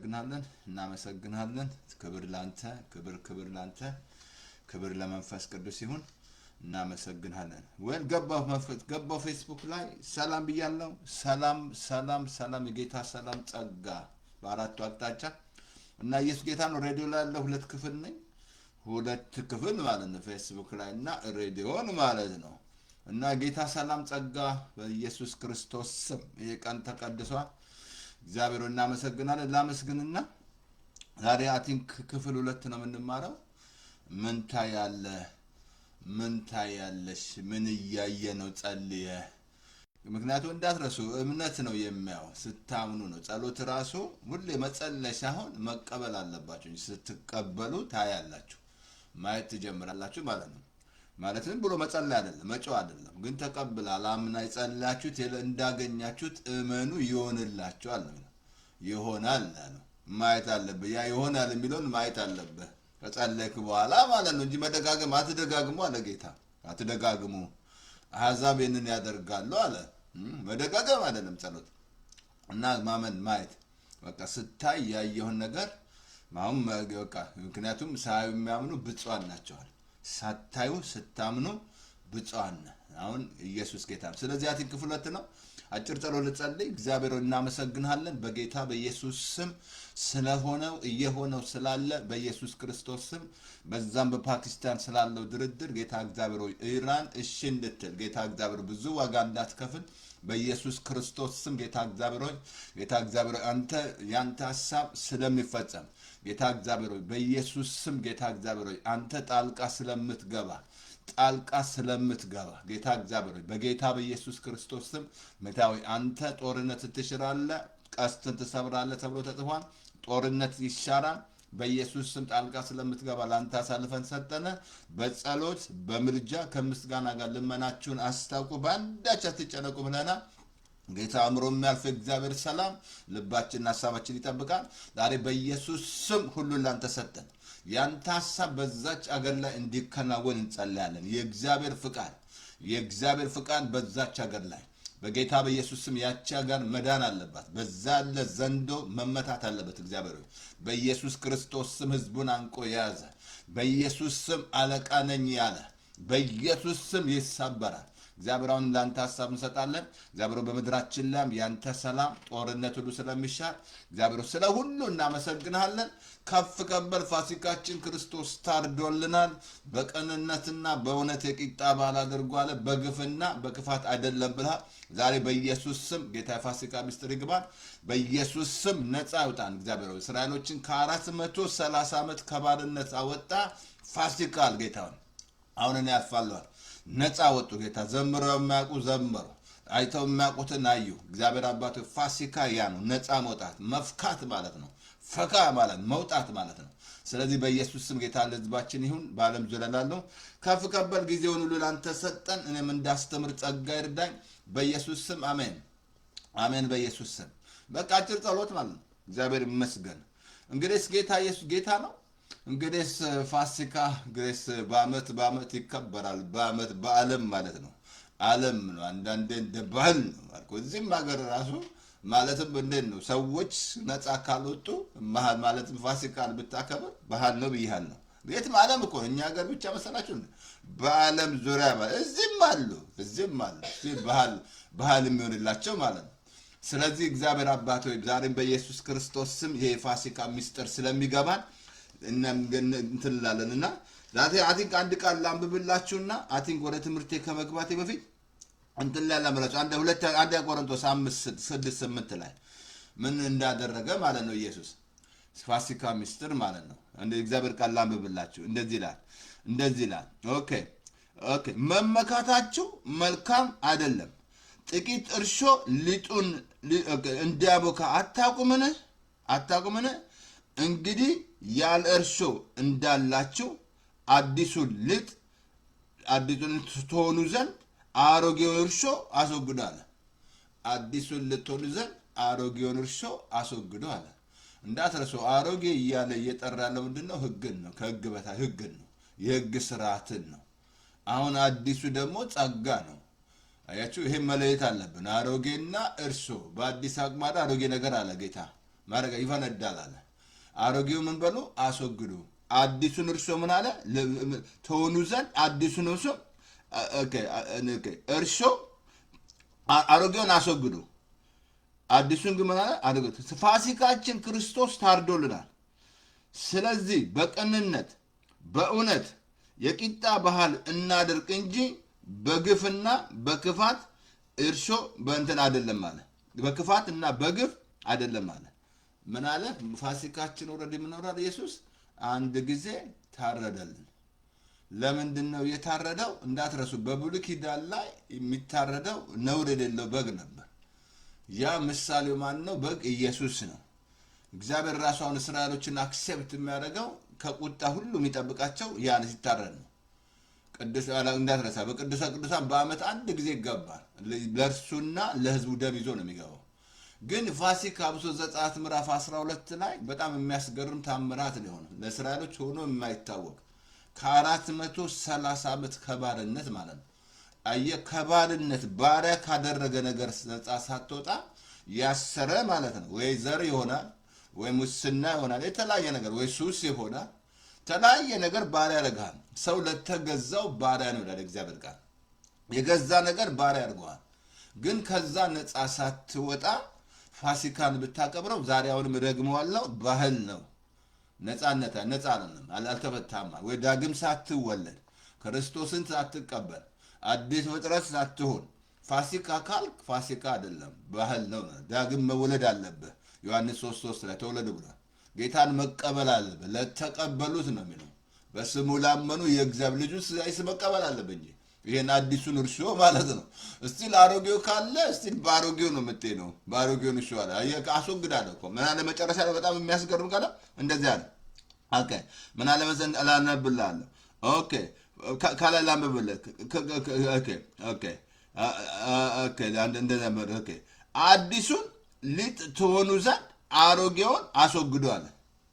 እናመሰግናለን ክብር ላንተ ክብር ለመንፈስ ቅዱስ ይሁን እናመሰግናለን ወል ገባው ፌስቡክ ላይ ሰላም ብያለሁ ሰላም የጌታ ሰላም ጸጋ በአራቱ አቅጣጫ እና ኢየሱስ ጌታ ነው ሬዲዮ ላይ ያለው ሁለት ክፍል ማለት ነው ፌስቡክ ላይ እና ሬዲዮን ማለት ነው እና ጌታ ሰላም ጸጋ በኢየሱስ ክርስቶስ ስም የቀን ተቀድሷል እግዚአብሔር እናመሰግናለን ላመስግንና ዛሬ አቲንክ ክፍል 2 ነው የምንማረው ምን ታያለሽ ምን እያየ ነው ጸልየ ምክንያቱም እንዳትረሱ እምነት ነው የሚያው ስታምኑ ነው ጸሎት ራሱ ሁሌ መጸለይ ሳይሆን መቀበል አለባችሁ ስትቀበሉ ታያላችሁ ማየት ትጀምራላችሁ ማለት ነው ማለትም ብሎ መጸለይ አይደለም መጫው አይደለም ግን ተቀበላል አምና ይጸልያችሁት እንዳገኛችሁት እመኑ ይሆንላችኋል ይሆናል ነው ማየት አለበት ያ ይሆናል የሚለውን ማየት አለበት ከጸለይክ በኋላ ማለት ነው እንጂ መደጋገም አትደጋግሙ አለ ጌታ አትደጋግሙ አሕዛብ ይህንን ያደርጋሉ አለ መደጋገም አይደለም ጸሎት እና ማመን ማየት በቃ ስታይ ያየውን ነገር ማም በቃ ምክንያቱም ሳይው የሚያምኑ ብፁዓን ናቸው ሳታዩ ስታምኑ ብፁዓን አሁን ኢየሱስ ጌታ ስለዚህ አቲ ክፍል 2 ነው አጭር ጸሎት ልጸልይ እግዚአብሔር እናመሰግናለን በጌታ በኢየሱስ ስም ስለሆነው እየሆነው ስላለ በኢየሱስ ክርስቶስ ስም በዛም በፓኪስታን ስላለው ድርድር ጌታ እግዚአብሔር ኢራን እሺ እንድትል ጌታ እግዚአብሔር ብዙ ዋጋ እንዳትከፍል በኢየሱስ ክርስቶስ ስም ጌታ እግዚአብሔር አንተ ያንተ ሐሳብ ስለሚፈጸም ጌታ እግዚአብሔር በኢየሱስ ስም ጌታ እግዚአብሔር አንተ ጣልቃ ስለምትገባ ጌታ እግዚአብሔር በጌታ በኢየሱስ ክርስቶስ ስም መታዊ አንተ ጦርነት ትሽራለህ ቀስትን ትሰብራለህ ተብሎ ተጽፏል ጦርነት ይሻራል በኢየሱስ ስም ጣልቃ ስለምትገባ ላንተ አሳልፈን ሰጠነ በጸሎት በምልጃ ከምስጋና ጋር ልመናችሁን አስታውቁ ባንዳች አትጨነቁ ብለና ጌታ አምሮ የሚያልፍ እግዚአብሔር ሰላም ልባችንና ሐሳባችን ይጠብቃል ዛሬ በኢየሱስ ስም ሁሉ ላንተ ሰጠን ያንተ ሐሳብ በዛች አገር ላይ እንዲከናወን እንጸልያለን የእግዚአብሔር ፍቃድ በዛች አገር ላይ በጌታ በኢየሱስ ስም ያቺ አገር መዳን አለባት በዛ ያለ ዘንዶ መመታት አለበት እግዚአብሔር በኢየሱስ ክርስቶስ ስም ህዝቡን አንቆ ያዘ በኢየሱስ ስም አለቃ ነኝ ያለ በኢየሱስ ስም ይሰበራል እግዚአብሔርን ላንተ ሐሳብ እንሰጣለን እግዚአብሔር በመድራችን ላይ ያንተ ሰላም ጦርነት ሁሉ ስለሚሻር እግዚአብሔር ስለ ሁሉ እናመሰግናለን ከፍ ከበር ፋሲካችን ክርስቶስ ታርዶልናል በቀንነትና በእውነት የቂጣ በዓል አድርጓል በግፍና በክፋት አይደለም ብላ ዛሬ በኢየሱስ ስም ጌታ ፋሲካ ምስጢር ይግባል በኢየሱስ ስም ነፃ ያውጣን እግዚአብሔር እስራኤሎችን ከ430 ዓመት ከባርነት አወጣ ፋሲካል ጌታውን አሁን ያልፋለዋል ነፃ ወጡ ጌታ ዘምረው የሚያውቁ ዘምሩ አይተው የሚያውቁትን አዩ እግዚአብሔር አባቱ ፋሲካ ያ ነው ነፃ መውጣት መፍካት ማለት ነው ፈካ ማለት መውጣት ማለት ነው ስለዚህ በኢየሱስ ስም ጌታ ለህዝባችን ይሁን በአለም ዙሪያ ላለው ከፍ ከበል ጊዜውን ሁሉ ላንተ ሰጠን እኔም እንዳስተምር ጸጋ ይርዳኝ በኢየሱስ ስም አሜን በኢየሱስ ስም በቃ አጭር ጸሎት ማለት ነው እግዚአብሔር ይመስገን እንግዲህ ጌታ ኢየሱስ ጌታ ነው እንግዲህ ፋሲካ ግሬስ በአመት ይከበራል በአመት በአለም ማለት ነው ዓለም ነው አንዳንዴ እንደባህል ነው ማለት እዚህም ሀገር ራሱ ማለትም እንዴት ነው ሰዎች ነፃ ካልወጡ ማለትም ፋሲካን ብታከብር ባህል ነው ይያል ነው የትም ዓለም እኮ እኛ ሀገር ብቻ መሰላችሁ በአለም ዙሪያ ማለት እዚህም አሉ ባህል የሚሆንላቸው ማለት ነው ስለዚህ እግዚአብሔር አባት ሆይ ዛሬም በኢየሱስ ክርስቶስ ስም ይሄ ፋሲካ ምስጢር ስለሚገባን እንትላለንና ዛሬ አቲንክ አንድ ቃል ላንብብላችሁና አቲንክ ወደ ትምህርቴ ከመግባቴ በፊት እንትላለምራችሁ አንድ ቆሮንቶስ 5:6-8 ላይ ምን እንዳደረገ ማለት ነው ኢየሱስ ፋሲካ ምስጢር ማለት ነው እንደ እግዚአብሔር ቃል ላንብብላችሁ እንደዚህ ይላል ኦኬ መመካታችሁ መልካም አይደለም ጥቂት እርሾ ሊጡን እንዲያቦካ አታቁምን እንግዲህ ያለ እርሾ እንዳላችሁ አዲሱን ትሆኑ ዘንድ አሮጌውን እርሾ አስወግዱ አዲሱን ልትሆኑ ዘንድ አሮጌውን እርሾ አስወግዱ አለ እንዳትረሱ አሮጌ እያለ እየጠራ ያለው ምንድነው ህግን ነው ከህግ በታች ህግን ነው የህግ ስርዓትን ነው አሁን አዲሱ ደግሞ ጸጋ ነው አያችሁ ይሄ መለየት አለብን አሮጌና እርሾ በአዲስ አቅማዳ አሮጌ ነገር አለ ጌታ ማድረግ ይፈነዳል አለ። አሮጌው ምን በሉ አስወግዱ፣ አዲሱን እርሾ ምን አለ ትሆኑ ዘንድ አዲሱን እርሾ አሮጌውን አስወግዱ፣ አዲሱን ግን ምን አለ አድርጉት። ፋሲካችን ክርስቶስ ታርዶልናል። ስለዚህ በቅንነት በእውነት የቂጣ ባህል እናድርግ እንጂ በግፍና በክፋት እርሾ በእንትን አይደለም አለ። በክፋት እና በግፍ አይደለም አለ። ምን አለ? ፋሲካችን ወረድ የምኖራል ኢየሱስ አንድ ጊዜ ታረደልን። ለምንድን ነው የታረደው? እንዳትረሱ፣ በብሉይ ኪዳን ላይ የሚታረደው ነውር የሌለው በግ ነበር። ያ ምሳሌው ማን ነው? በግ ኢየሱስ ነው። እግዚአብሔር ራሱ አሁን እስራኤሎችን አክሴፕት የሚያደርገው ከቁጣ ሁሉ የሚጠብቃቸው ያን ሲታረድ ነው። እንዳትረሳ፣ በቅዱሳ ቅዱሳን በዓመት አንድ ጊዜ ይገባል። ለእርሱና ለሕዝቡ ደም ይዞ ነው የሚገባው። ግን ፋሲካ አብሶ ዘጸአት ምዕራፍ 12 ላይ በጣም የሚያስገርም ታምራት ሊሆን ለእስራኤሎች ሆኖ የማይታወቅ ከ430 ዓመት ከባርነት ማለት ነው። ከባርነት ባሪያ ካደረገ ነገር ነጻ ሳትወጣ ያሰረ ማለት ነው። ወይ ዘር ይሆናል፣ ወይ ሙስና ይሆናል፣ የተለያየ ነገር፣ ወይ ሱስ ይሆናል፣ የተለያየ ነገር ባሪያ ያደርግሃል። ሰው ለተገዛው ባሪያ ነው ይላል እግዚአብሔር ቃል። የገዛ ነገር ባሪያ ያደርገዋል። ግን ከዛ ነጻ ሳትወጣ ፋሲካን ብታቀብረው ዛሬ አሁንም ደግመዋለሁ ባህል ነው። ነጻነት ነጻ አይደለም፣ አልተፈታም። ወይ ዳግም ሳትወለድ ክርስቶስን ሳትቀበል አዲስ ፍጥረት ሳትሆን ፋሲካ ካልክ ፋሲካ አይደለም፣ ባህል ነው። ዳግም መወለድ አለብህ። ዮሐንስ 3:3 ላይ ተወለዱ ብሏል። ጌታን መቀበል አለብህ። ለተቀበሉት ነው የሚለው፣ በስሙ ላመኑ የእግዚአብሔር ልጁ ስም መቀበል አለብህ እንጂ ይሄን አዲሱን እርሾ ማለት ነው። እስቲል አሮጌው ካለ እስቲል ባሮጌው ነው የምትሄደው። ባሮጌውን እርሾ አለ አስወግዳለሁ እኮ ምን አለ መጨረሻ ላይ በጣም የሚያስገርም ካለ እንደዚህ አለ። ኦኬ ምን አለ መዘን አላነብልሃለሁ። ኦኬ ካለ ላንብብልህ። ኦኬ እንደዛ ማለት ኦኬ አዲሱን ሊጥ ትሆኑ ዘንድ አሮጌውን አስወግዱ አለ።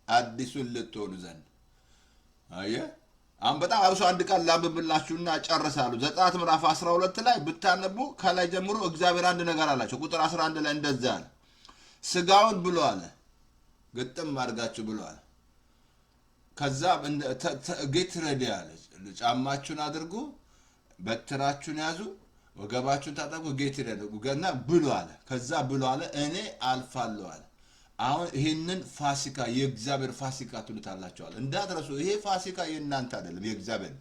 አዲሱን ሊጥ ትሆኑ ዘንድ አየህ። አሁን በጣም አብሶ አንድ ቃል ላንብብላችሁና ጨርሳለሁ። ዘጸአት ምዕራፍ 12 ላይ ብታነቡ ከላይ ጀምሮ እግዚአብሔር አንድ ነገር አላቸው። ቁጥር 11 ላይ እንደዛ አለ፣ ስጋውን ብሎ አለ፣ ግጥም አድርጋችሁ ብሎ አለ። ከዛ ጌት ረዲ አለ፣ ጫማችሁን አድርጉ፣ በትራችሁን ያዙ፣ ወገባችሁን ታጠቁ፣ ጌት ረዲ ገና ብሎ አለ። ከዛ ብሎ አለ እኔ አልፋለሁ አለ። አሁን ይህንን ፋሲካ የእግዚአብሔር ፋሲካ ትሉታላችኋል። እንዳትረሱ፣ ይሄ ፋሲካ የእናንተ አይደለም፣ የእግዚአብሔር።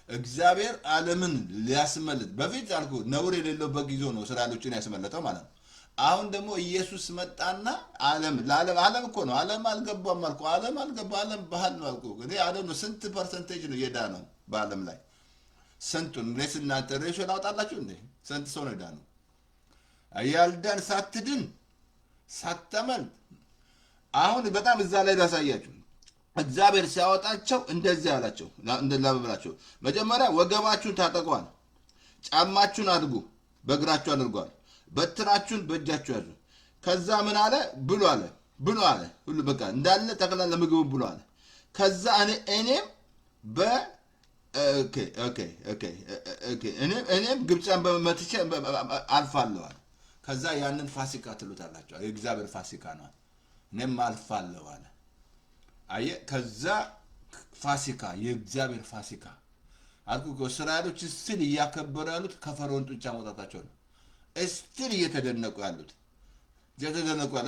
እግዚአብሔር ዓለምን ሊያስመልጥ በፊት አልኩ ነውር የሌለው በግ ይዞ ነው እስራኤሎችን ያስመለጠው ማለት ነው። አሁን ደግሞ ኢየሱስ መጣና ዓለም እኮ ነው። ዓለም አልገባም አልኩ። ዓለም ባህል ነው አልኩ። ዓለም ነው። ስንት ፐርሰንቴጅ ነው የዳ ነው በዓለም ላይ? ስንቱን ሬስ እናንተ ሬሾ ላውጣላችሁ እንዴ? ስንት ሰው ነው የዳ ነው? ያልዳን ሳትድን ሳተመልጥ አሁን በጣም እዛ ላይ ላሳያችሁ። እግዚአብሔር ሲያወጣቸው እንደዚህ አላቸው፣ እንደላብላቸው መጀመሪያ ወገባችሁን ታጠቋል፣ ጫማችሁን አድርጉ፣ በእግራችሁ አድርጓል፣ በትራችሁን በእጃችሁ ያዙ። ከዛ ምን አለ ብሎ አለ ሁሉ በቃ እንዳለ ጠቅላላ ምግቡ ብሎ አለ። ከዛ እኔም እኔም ግብፅን በመትቼ አልፋለሁ አለ። ከዛ ያንን ፋሲካ ትሉታላችሁ፣ የእግዚአብሔር ፋሲካ ነው። እኔም አልፋለሁ አለ። አየህ፣ ከዛ ፋሲካ የእግዚአብሔር ፋሲካ አልኩ። እስራኤሎች ስቲል እያከበሩ ያሉት ከፈርዖን ጡንቻ መውጣታቸው ነው። ስቲል እየተደነቁ ያሉት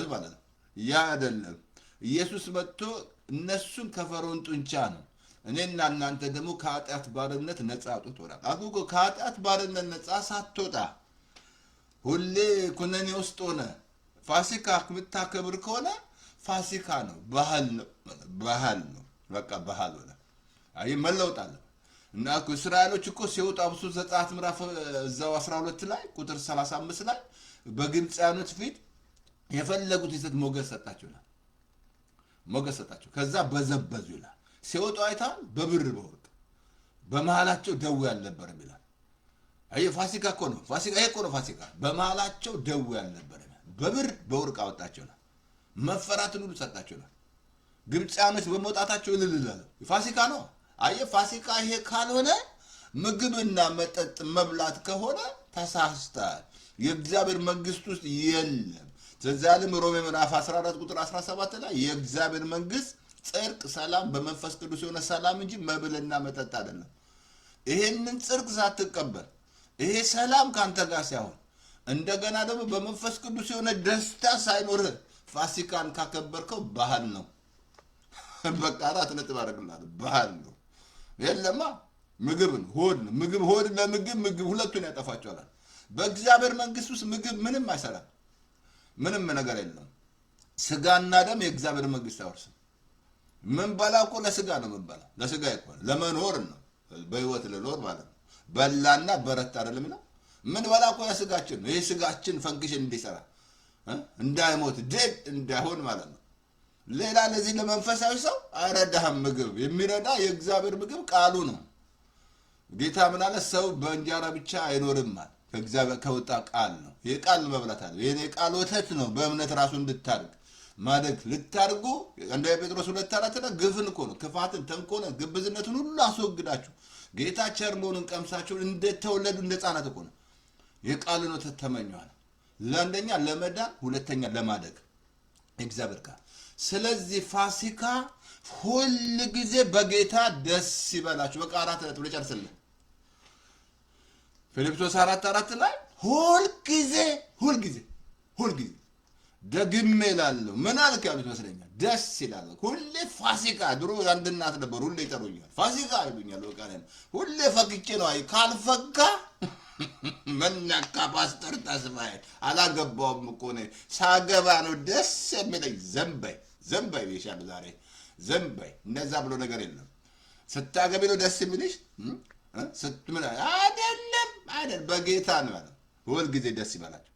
ማለት ነው። ያ አይደለም ኢየሱስ መጥቶ እነሱን ከፈርዖን ጡንቻ ነው፣ እኔና እናንተ ደግሞ ከኃጢአት ባርነት ነፃ አውጥቶናል። አልኩ። ከኃጢአት ባርነት ነፃ ሳትወጣ ሁሌ ኩነኔ ውስጥ ሆነ ፋሲካ የምታከብር ከሆነ ፋሲካ ነው፣ ባህል ነው። በቃ ባህል ሆነ። አይ መለወጥ አለ። እና እስራኤሎች እኮ ሲወጡ አብሶ ዘጸአት ምዕራፍ እዛው 12 ላይ ቁጥር 35 ላይ በግብፃውያኖች ፊት የፈለጉት ይዘት ሞገስ ሰጣቸው። ከዛ በዘበዙ ይላል። ሲወጡ አይታል በብር በወርቅ በመሃላቸው ደዌ አልነበረም ይላል። አይ ፋሲካ እኮ ነው። ፋሲካ ይሄ እኮ ነው ፋሲካ። በመሃላቸው ደዌ አልነበረም፣ በብር በወርቅ አወጣቸው። መፈራትን ሁሉ ሰጣቸው። ግብፃውያኖች በመውጣታቸው እልል ይላሉ። ፋሲካ ነው። አየህ፣ ፋሲካ ይሄ ካልሆነ ምግብና መጠጥ መብላት ከሆነ ተሳስተሃል። የእግዚአብሔር መንግስት ውስጥ የለም። ዘዛልም ሮሜ ምዕራፍ 14 ቁጥር 17 ላይ የእግዚአብሔር መንግስት ጽድቅ፣ ሰላም በመንፈስ ቅዱስ የሆነ ሰላም እንጂ መብልና መጠጥ አይደለም። ይሄንን ጽድቅ ሳትቀበል ይሄ ሰላም ካንተ ጋር ሳይሆን እንደገና ደግሞ በመንፈስ ቅዱስ የሆነ ደስታ ሳይኖር ፋሲካን ካከበርከው ባህል ነው። በቃ 4 ነጥብ አደረግልሃለሁ። ባህል ነው። የለማ ምግብን ሆድ ነው። ምግብ ሆድ ለምግብ ሁለቱን ያጠፋቸዋል። በእግዚአብሔር መንግስት ውስጥ ምግብ ምንም አይሰራም። ምንም ነገር የለም። ስጋና ደም የእግዚአብሔር መንግስት አይወርስም። ምን በላው እኮ ለስጋ ነው። ምን በላ ለስጋ ይቆል ለመኖር ነው። በህይወት ለኖር ማለት ነው። በላና በረታ አይደለም ነው። ምን በላ እኮ ለስጋችን ነው። ይሄ ስጋችን ፈንክሽን እንዲሰራ እንዳይሞት ደድ እንዳይሆን ማለት ነው። ሌላ ለዚህ ለመንፈሳዊ ሰው አይረዳህም። ምግብ የሚረዳ የእግዚአብሔር ምግብ ቃሉ ነው። ጌታ ምን አለ? ሰው በእንጀራ ብቻ አይኖርም ማለት ከእግዚአብሔር ከወጣ ቃል ነው። ይሄ ቃል መብላት አለ። ይሄ ቃል ወተት ነው። በእምነት ራሱ እንድታርግ ማደግ ልታርጉ እንደ ጴጥሮስ 2:4 ላይ ግፍን እኮ ነው፣ ክፋትን፣ ተንኮልን፣ ግብዝነትን ሁሉ አስወግዳችሁ ጌታ ቸር መሆኑን ቀምሳችሁ እንደተወለዱ እንደ ሕፃናት እኮ ነው። የቃልን ወተት ተመኘዋል። ለአንደኛ ለመዳን፣ ሁለተኛ ለማደግ እግዚአብሔር ቃል። ስለዚህ ፋሲካ ሁል ጊዜ በጌታ ደስ ይበላችሁ። በቃ 4 ነጥብ ልጨርስልህ። ፊልጵስዩስ 4:4 ላይ ሁል ጊዜ ደግሜ እላለሁ። ምን አልክ ያሉት ይመስለኛል። ደስ ይላል። ሁሌ ፋሲካ። ድሮ አንድ እናት ነበር፣ ሁሌ ይጠሩኛል፣ ፋሲካ ይሉኛል። በቃ ሁሌ ፈክቼ ነው። አይ ካልፈካ መናካ ፓስተር ተስፋዬ አላገባውም እኮ ነው። ሳገባ ነው ደስ የሚለኝ። ዘንባይ ይሻል ዛሬ ዘንባይ። እነዛ ብሎ ነገር የለም። ስታገቢ ነው ደስ የሚልሽ ስትምን አይደለም። በጌታ ነው ያለው። ሁል ጊዜ ደስ ይበላችሁ።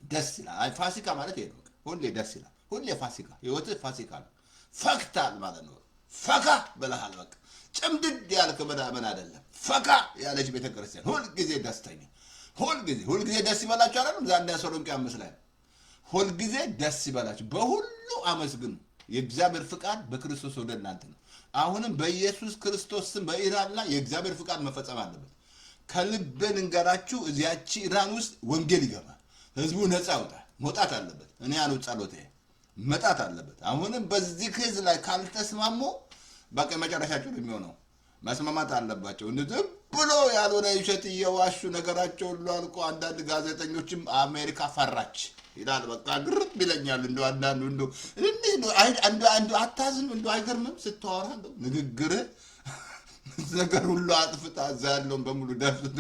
ደስ ይላል። አይ ፋሲካ ማለት ይሄ ነው። ሁሌ ደስ ይላል። ሁሌ ፋሲካ ህይወት ፋሲካ ነው። ፈክታል ማለት ነው። ፈካ ብለሃል። በቃ ጭምድድ ያልክ ምናምን አይደለም። ፈካ ያለች ቤተክርስቲያን ሁል ጊዜ ደስተኛ፣ ሁል ጊዜ ደስ ይበላችሁ አይደለም። ዛንዳ ተሰሎንቄ 5 ላይ ሁል ጊዜ ደስ ይበላችሁ፣ በሁሉ አመስግኑ፣ የእግዚአብሔር ፍቃድ በክርስቶስ ወደ እናንተ ነው። አሁንም በኢየሱስ ክርስቶስ ስም በኢራን ላይ የእግዚአብሔር ፍቃድ መፈጸም አለበት። ከልብ ልንገራችሁ፣ እዚያች ኢራን ውስጥ ወንጌል ይገባል። ህዝቡ ነፃ ያወጣል። መውጣት አለበት። እኔ ያለው ጸሎቴ መጣት አለበት። አሁንም በዚህ ኬዝ ላይ ካልተስማሙ በቃ መጨረሻቸው ነው የሚሆነው። መስማማት አለባቸው። ዝም ብሎ ያልሆነ ውሸት እየዋሹ ነገራቸው ሁሉ አልቆ አንዳንድ ጋዜጠኞችም አሜሪካ ፈራች ይላል። በቃ ግርም ይለኛል። እንደው አንዳንዱ እንደው አታዝም? እንደው አይገርምም? ስትዋራ ንግግር ነገር ሁሉ አጥፍታ እዛ ያለውን በሙሉ ደፍታ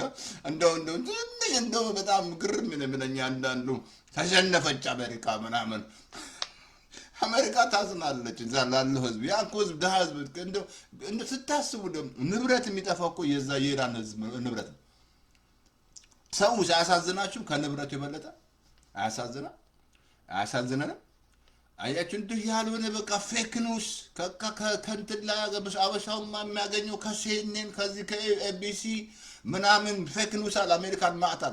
እንደው በጣም ግርም ይለኛል። አንዳንዱ ተሸነፈች አሜሪካ ምናምን። አሜሪካ ታዝናለች እዛ ላለው ህዝብ። ያ እኮ ህዝብ ደሃ ህዝብ እንደው ስታስቡ ንብረት የሚጠፋው እኮ የዛ የኢራን ህዝብ ንብረት ነው። ሰው ሲያሳዝናችሁ ከንብረቱ የበለጠ አያሳዝነንም? አያችሁ እንዲህ ያልሆነ በቃ ፌክ ኒውስ ከእንትን ላይ አበሻውማ የሚያገኘው ከሲኤንኤን ከዚህ ከኤቢሲ ምናምን ፌክ ኒውስ አለ። አሜሪካን ማዕት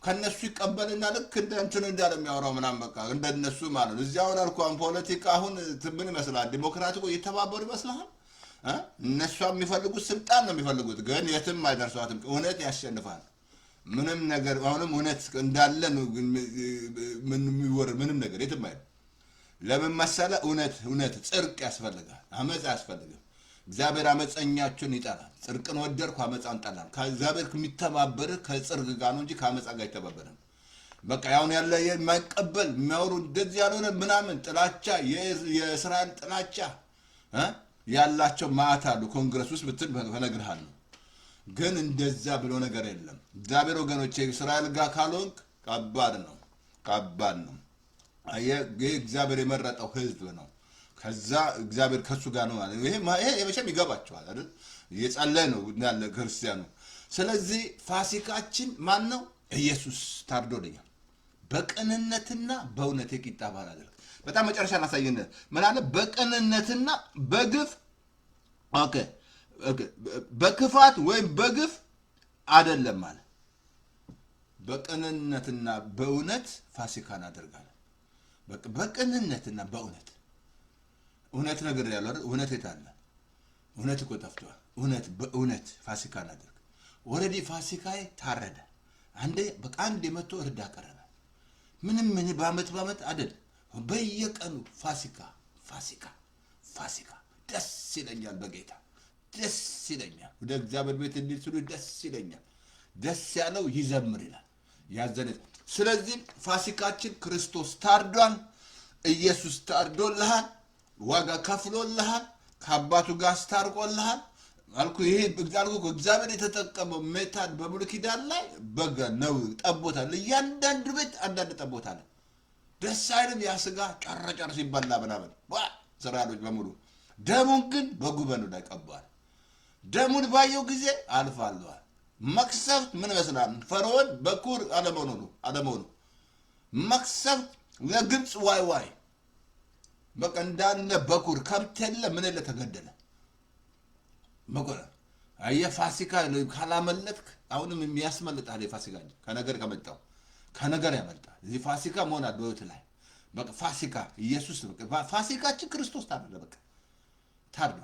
ከነሱ ይቀበልና ልክ እንደ እንትን እንዳለ የሚያወራው ምናምን በቃ እንደነሱ ማለት ነው። እዚያው አልኳን ፖለቲካ አሁን ምን ይመስላል? ዲሞክራቲኮ እየተባበሩ ይመስላል። እነሱ የሚፈልጉት ስልጣን ነው የሚፈልጉት፣ ግን የትም አይደርሷትም። እውነት ያሸንፋል። ምንም ነገር አሁንም እውነት እንዳለ ምንም ነገር የትም አይደል። ለምን መሰለ? እውነት ጽድቅ ያስፈልጋል። አመጽ አያስፈልግም። እግዚአብሔር አመፀኛችሁን ይጠላል። ጽድቅን ወደድኩ አመፃን ጠላል። ከእግዚአብሔር የሚተባበር ከጽድቅ ጋር ነው እንጂ ከአመፃ ጋር አይተባበርም። በቃ ያሁን ያለ የማይቀበል የሚያወሩ እንደዚህ ያልሆነ ምናምን ጥላቻ፣ የእስራኤል ጥላቻ ያላቸው ማዕት አሉ። ኮንግረስ ውስጥ ብትል እነግርሃለሁ። ግን እንደዛ ብሎ ነገር የለም። እግዚአብሔር ወገኖቼ እስራኤል ጋር ካልሆንክ ከባድ ነው። እግዚአብሔር የመረጠው ህዝብ ነው። ከዛ እግዚአብሔር ከሱ ጋር ነው ማለት ይሄ የመቼም ይገባቸዋል አይደል? እየጸለየ ነው ያለ ክርስቲያኑ። ስለዚህ ፋሲካችን ማን ነው? ኢየሱስ ታርዶልኛል። በቅንነትና በእውነት የቂጣ በዓል አድርግ። በጣም መጨረሻ እናሳየን። ምን አለ? በቅንነትና በግፍ በክፋት ወይም በግፍ አይደለም ማለት። በቅንነትና በእውነት ፋሲካን አደርጋለሁ። በቅንነትና እውነት ነገር ያለው አይደል? እውነት የታለ? እውነት እኮ ጠፍቷል። በእውነት ፋሲካን አድርግ። ኦልሬዲ ፋሲካዬ ታረደ። አንዴ መቶ እርዳ ቀረበ። ምንም ምን በአመት አይደል በየቀኑ ፋሲካ ደስ ይለኛል በጌታ ደስ ይለኛል ወደ እግዚአብሔር ቤት እንዲስሉ ደስ ይለኛል ደስ ያለው ይዘምር ይላል ያዘነ ስለዚህ ፋሲካችን ክርስቶስ ታርዷል ኢየሱስ ታርዶልሃል ዋጋ ከፍሎልሃል ከአባቱ ጋር አስታርቆልሃል አልኩ ይሄ እግዚአብሔር የተጠቀመው ሜታድ በብሉይ ኪዳን ላይ በግ ነው ጠቦታል እያንዳንዱ ቤት አንዳንድ ጠቦታል ደስ አይልም ያ ስጋ ጨረጨር ሲበላ ምናምን እስራኤሎች በሙሉ ደሙን ግን በጉበኑ ላይ ቀባል ደሙን ባየው ጊዜ አልፋለዋል መክሰፍት ምን መስላል ፈርዖን በኩር አለመሆኑ መክሰፍት ለግብጽ ዋይ በቃ እንዳለ በኩር ከብተለ ምን ለለ ተገደለ መቆራ አየ ፋሲካ ካላመለጥክ አሁንም የሚያስመልጣል የፋሲካ ከነገር ከመጣው ከነገር ያመልጣል እዚህ ፋሲካ መሆን አድቦት ላይ በቃ ፋሲካ ኢየሱስ በቃ ፋሲካችን ክርስቶስ ታርደ በቃ ታርደ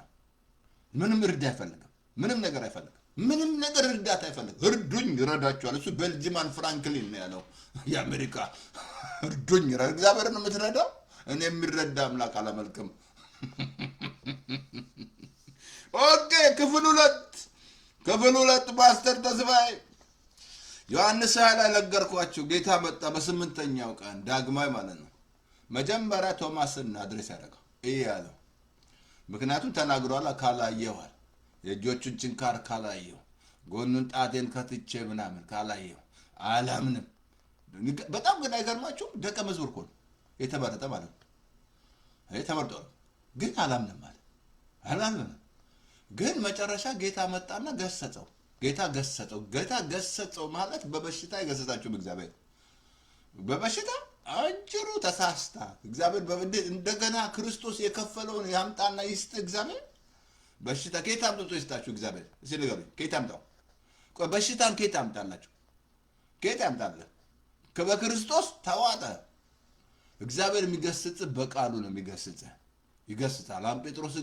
ምንም እርዳ አይፈልግም ምንም ነገር አይፈልግም ምንም ነገር እርዳታ አይፈልግም እርዱኝ ይረዳቸዋል እሱ ቤልጂማን ፍራንክሊን ነው ያለው የአሜሪካ እርዱኝ እግዚአብሔር ነው የምትረዳው እኔ የሚረዳ አምላክ አላመልክም ኦኬ ክፍል ሁለት ፓስተር ተስፋዬ ዮሐንስ ላይ ነገርኳችሁ ጌታ መጣ በስምንተኛው ቀን ዳግማይ ማለት ነው መጀመሪያ ቶማስን አድሬስ ያደረገው ያለው ምክንያቱም ተናግሯል ካላየዋል የእጆቹን ጭንካር ካላየው ጎኑን ጣቴን ከትቼ ምናምን ካላየው አላምንም በጣም ግን አይገርማችሁም ደቀ መዝሙር እኮ የተመረጠ ማለት ነው ተመርጦ ግን አላምንም ማለት አላምንም ግን መጨረሻ ጌታ መጣና ገሰጸው ጌታ ገሰጸው ማለት በበሽታ ይገሰጻችሁ እግዚአብሔር በበሽታ አጅሩ ተሳስታ እግዚአብሔር እንደገና ክርስቶስ የከፈለውን ያምጣና ይስጥ እግዚአብሔር በሽታ ጌታ አምጥቶ ይስጣችሁ እግዚአብሔር እሺ ንገሩኝ ጌታ አምጣው በሽታን ጌታ አምጣላችሁ ጌታ አምጣለ በክርስቶስ ተዋጠ እግዚአብሔር የሚገስጽ በቃሉ ነው የሚገስጽ ይገስጻል አሁን ጴጥሮስ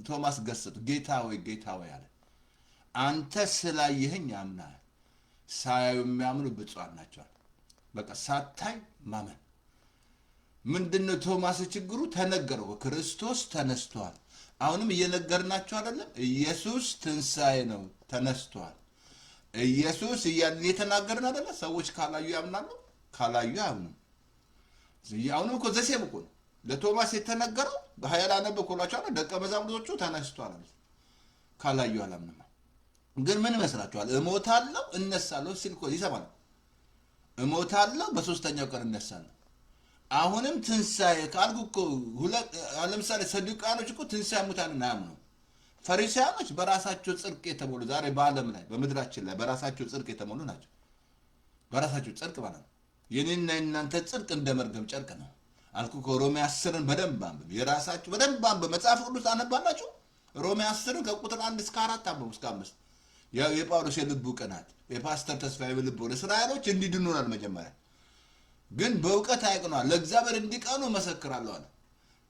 ቶማስ ገሰጸ ጌታ ወይ አለ አንተ ስላየኸኝ ያምናል ሳያዩ የሚያምኑ ብፁዓን ናቸው በቃ ሳታይ ማመን ምንድነው ቶማስ ችግሩ ተነገረው ክርስቶስ ተነስቷል አሁንም እየነገርናችሁ አይደለም ኢየሱስ ትንሳኤ ነው ተነስቷል ኢየሱስ እየተናገርን አይደለ ሰዎች ካላዩ ያምናሉ ካላዩ አያምኑም አሁንም እኮ ዘሴም እኮ ለቶማስ የተነገረው በኃይል አነበብኩላችሁ ደቀ መዛሙርቶቹ ተነስቷል ካላዩ አላምንም ግን ምን መስራችኋል እሞታለሁ እነሳለሁ ሲል እኮ ይሰማል እሞታለሁ በሶስተኛው ቀን እነሳለሁ አሁንም ትንሳኤ ካልኩ እኮ ለምሳሌ ሰዱቃኖች እኮ ትንሳኤ ሙታንን አያምኑ ፈሪሳውያኖች በራሳቸው ጽድቅ የተሞሉ ዛሬ በዓለም ላይ በምድራችን ላይ በራሳቸው ጽድቅ የተሞሉ ናቸው በራሳቸው ጽድቅ ማለት የኔና የናንተ ጽድቅ እንደ መርገም ጨርቅ ነው አልኩ ሮሜ 10ን በደንብ አንብብ የራሳችሁ በደንብ አንብብ መጽሐፍ ቅዱስ አነባላችሁ ሮሜ 10 ከቁጥር 1 እስከ 4 አንብቡ እስከ 5 የጳውሎስ የልቡ ቅናት የፓስተር ተስፋዬ ልቡ እስራኤሎች እንዲድኑናል መጀመሪያ ግን በእውቀት አይቀኗል ለእግዚአብሔር እንዲቀኑ መሰክራለሁ አለ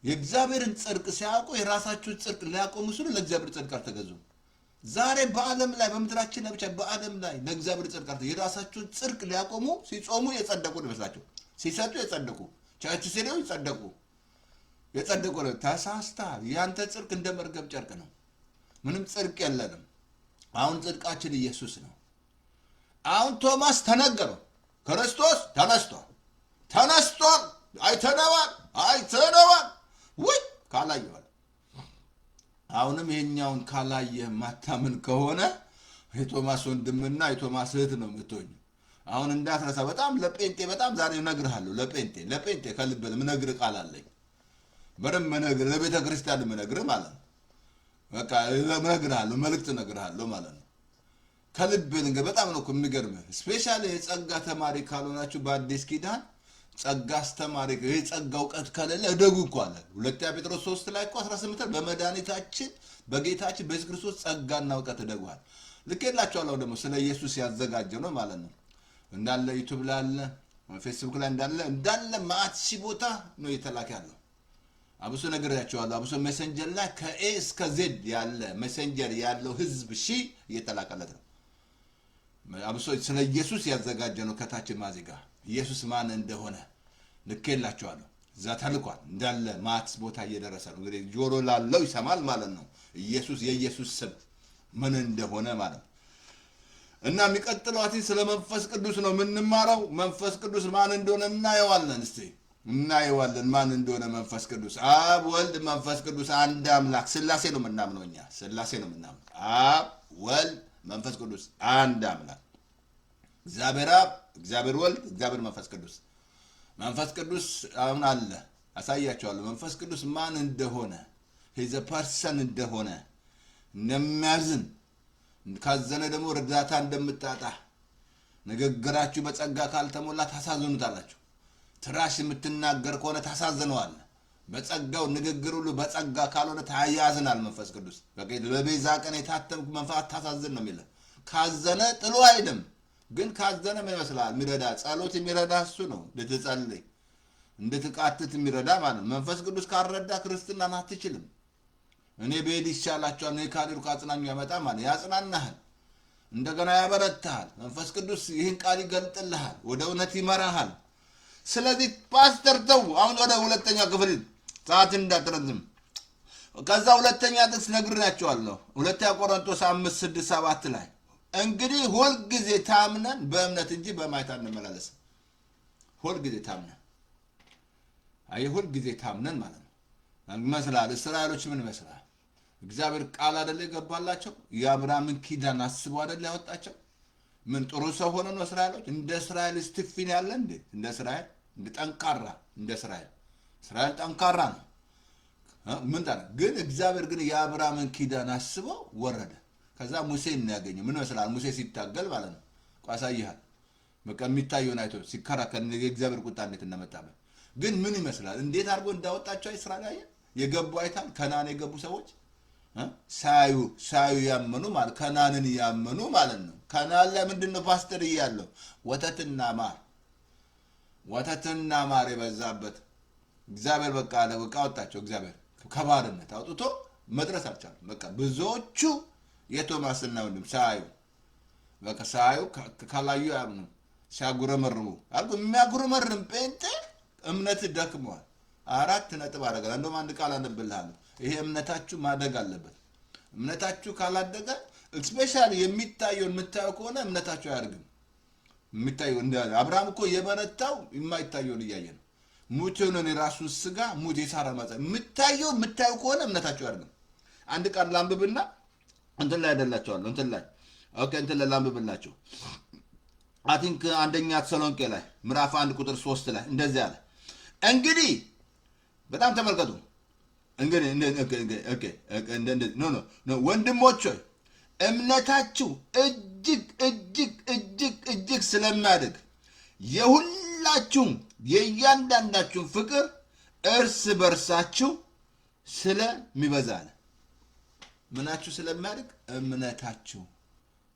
የእግዚአብሔርን ጽድቅ ሲያውቁ የራሳቸው ጽድቅ ሊያቆሙ ሲሉ ለእግዚአብሔር ጽድቅ አልተገዙም ዛሬ በዓለም ላይ በምድራችን ላይ ብቻ በዓለም ላይ ለእግዚአብሔር ጽድቅ የራሳቸው ጽድቅ ሊያቆሙ ሲጾሙ የጸደቁ ይመስላቸው ሲሰጡ የጸደቁ ቻች ሲለው የጸደቁ ነው ተሳስተሃል ያንተ ጽድቅ እንደ መርገም ጨርቅ ነው ምንም ጽድቅ የለንም አሁን ጽድቃችን ኢየሱስ ነው አሁን ቶማስ ተነገረው ክርስቶስ ተነስቷል አይተነዋል ወይ ካላየዋል አሁንም ይሄኛውን ካላየ ማታምን ከሆነ የቶማስ ወንድምና የቶማስ እህት ነው የምትሆኝ አሁን እንዳትረሳ በጣም ለጴንጤ በጣም ዛሬ እነግርሃለሁ ለጴንጤ ከልብ ምነግር ቃል አለኝ በደም መነግር ለቤተ ክርስቲያን መነግር ማለት ነው በቃ እነግርሃለሁ መልእክት እነግርሃለሁ ማለት ነው ከልብ እንግዲህ በጣም ነው የሚገርምህ ስፔሻሊ የጸጋ ተማሪ ካልሆናችሁ በአዲስ ኪዳን ጸጋ አስተማሪ የጸጋ ዕውቀት ከሌለ ደጉ እኮ አለ ሁለተኛ ጴጥሮስ 3 ላይ እኮ 18 በመድኃኒታችን በጌታችን በኢየሱስ ክርስቶስ ጸጋና ዕውቀት ደጓል ልኬላችኋለሁ ደግሞ ስለ ኢየሱስ ያዘጋጀው ነው ማለት ነው እንዳለ ዩቲዩብ ላይ አለ ፌስቡክ ላይ እንዳለ ማአት ሲቦታ ነው የተላከያለው አብሶ ነግሬያችኋለሁ አብሶ ሜሴንጀር ላይ ከኤ እስከ ዜድ ያለ ሜሴንጀር ያለው ህዝብ እየተላከለት ነው አብሶ ስለ ኢየሱስ ያዘጋጀ ነው ከታች ማዚጋ ኢየሱስ ማን እንደሆነ ልኬላችኋለሁ። እዛ ተልኳል እንዳለ ማትስ ቦታ እየደረሰ ነው። እንግዲህ ጆሮ ላለው ይሰማል ማለት ነው። ኢየሱስ የኢየሱስ ስም ምን እንደሆነ ማለት ነው። እና የሚቀጥለው ስለ መንፈስ ቅዱስ ነው የምንማረው። መንፈስ ቅዱስ ማን እንደሆነ እናየዋለን። እስቲ እናየዋለን ማን እንደሆነ መንፈስ ቅዱስ። አብ ወልድ መንፈስ ቅዱስ አንድ አምላክ ሥላሴ ነው የምናምነው እኛ። ሥላሴ ነው የምናምነው። አብ ወልድ መንፈስ ቅዱስ አንድ አምላክ፣ እግዚአብሔር አብ፣ እግዚአብሔር ወልድ፣ እግዚአብሔር መንፈስ ቅዱስ። መንፈስ ቅዱስ አሁን አለ፣ አሳያቸዋለሁ። መንፈስ ቅዱስ ማን እንደሆነ ሂዘ ፐርሰን እንደሆነ እንደሚያዝን፣ ካዘነ ደግሞ እርዳታ እንደምታጣ፣ ንግግራችሁ በጸጋ ካልተሞላ ታሳዝኑታላችሁ። ትራሽ የምትናገር ከሆነ ታሳዝነዋል። በጸጋው ንግግር ሁሉ በጸጋ ካልሆነ ታያዝናል። መንፈስ ቅዱስ በቤዛ ቀን የታተምኩ መንፈስ ታሳዝን ነው የሚለው። ካዘነ ጥሎ አይደም፣ ግን ካዘነ ምን ይመስላል? የሚረዳ ጸሎት የሚረዳ እሱ ነው። እንድትጸልይ እንድትቃትት የሚረዳ ማለት ነው። መንፈስ ቅዱስ ካልረዳ ክርስትናን አትችልም። እኔ ብሄድ ይሻላችኋል፣ እኔ ካልሄድኩ አጽናኙ ያመጣ ማለት ያጽናናሃል፣ እንደገና ያበረታሃል። መንፈስ ቅዱስ ይህን ቃል ይገልጥልሃል፣ ወደ እውነት ይመራሃል። ስለዚህ ፓስተር ተው፣ አሁን ወደ ሁለተኛ ክፍል ሰዓት እንዳትረዝም። ከዛ ሁለተኛ ጥቅስ ነግሬያቸዋለሁ። ሁለተኛ ቆሮንቶስ 5:6-7 ላይ እንግዲህ ሁልጊዜ ታምነን በእምነት እንጂ በማየት አንመላለስም። ሁልጊዜ ታምነን፣ አይ ሁልጊዜ ታምነን ማለት ነው። ይመስላል እስራኤሎች ምን ይመስላል? እግዚአብሔር ቃል አይደለ የገባላቸው? የአብርሃምን ኪዳን አስበው አይደለ ያወጣቸው? ምን ጥሩ ሰው ሆነ ነው እስራኤሎች? እንደ እስራኤል ስቲፊን ያለ እንዴ? እንደ እስራኤል እንደ ጠንካራ እንደ እስራኤል ጠንካራ ነው። ምን ታዲያ ግን እግዚአብሔር ግን የአብርሃምን ኪዳን አስበው ወረደ። ከዛ ሙሴን ነው ያገኘው። ምን ይመስላል? ሙሴ ሲታገል ማለት ነው። ቋሳይሃል በቃ የሚታየውን አይቶ ሲከራከር የእግዚአብሔር ቁጣ እንዴት እንደመጣበት ግን ምን ይመስላል? እንዴት አድርጎ እንዳወጣቸው እስራኤል አየ። የገቡ አይታል። ከናን የገቡ ሰዎች ሳዩ ያመኑ ማለት ከናንን ያመኑ ማለት ነው። ከናን ላይ ምንድነው ፓስተር እያለው ወተትና ማር የበዛበት እግዚአብሔር በቃ አለ በቃ አወጣቸው። እግዚአብሔር ከባርነት አውጥቶ መድረስ አልቻለም። በቃ ብዙዎቹ የቶማስና ወንድም ሳዩ ካላዩ ያምኑ ሲያጉረመርሙ አልኩ። የሚያጉረመርም ጴንጤ እምነት ደክመዋል። 4 ነጥብ አደረጋል። እንደውም አንድ ቃል አነብልሃለሁ። ይሄ እምነታችሁ ማደግ አለበት። እምነታችሁ ካላደገ ስፔሻሊ የሚታየውን የምታየው ከሆነ እምነታችሁ አያድግም። የሚታየው እንደ አብርሃም እኮ የበረታው የማይታየውን እያየ ነው። ሙት የሆነን የራሱን ስጋ ሙት የሳራ ማጸ የምታየው ከሆነ እምነታችሁ አያድግም። አንድ ቃል ላንብብና እንትን ላይ አይደላቸዋለሁ እንትን ላይ ኦኬ እንትን ላይ ላንብብላችሁ። አይ ቲንክ አንደኛ ተሰሎንቄ ላይ ምዕራፍ 1:3 ላይ እንደዚህ አለ። እንግዲህ በጣም ተመልከቱ። ወንድሞች ሆይ እምነታችሁ እጅግ ስለሚያድግ የሁላችሁም የእያንዳንዳችሁን ፍቅር እርስ በርሳችሁ ስለሚበዛል። ምናችሁ ስለሚያድግ እምነታችሁ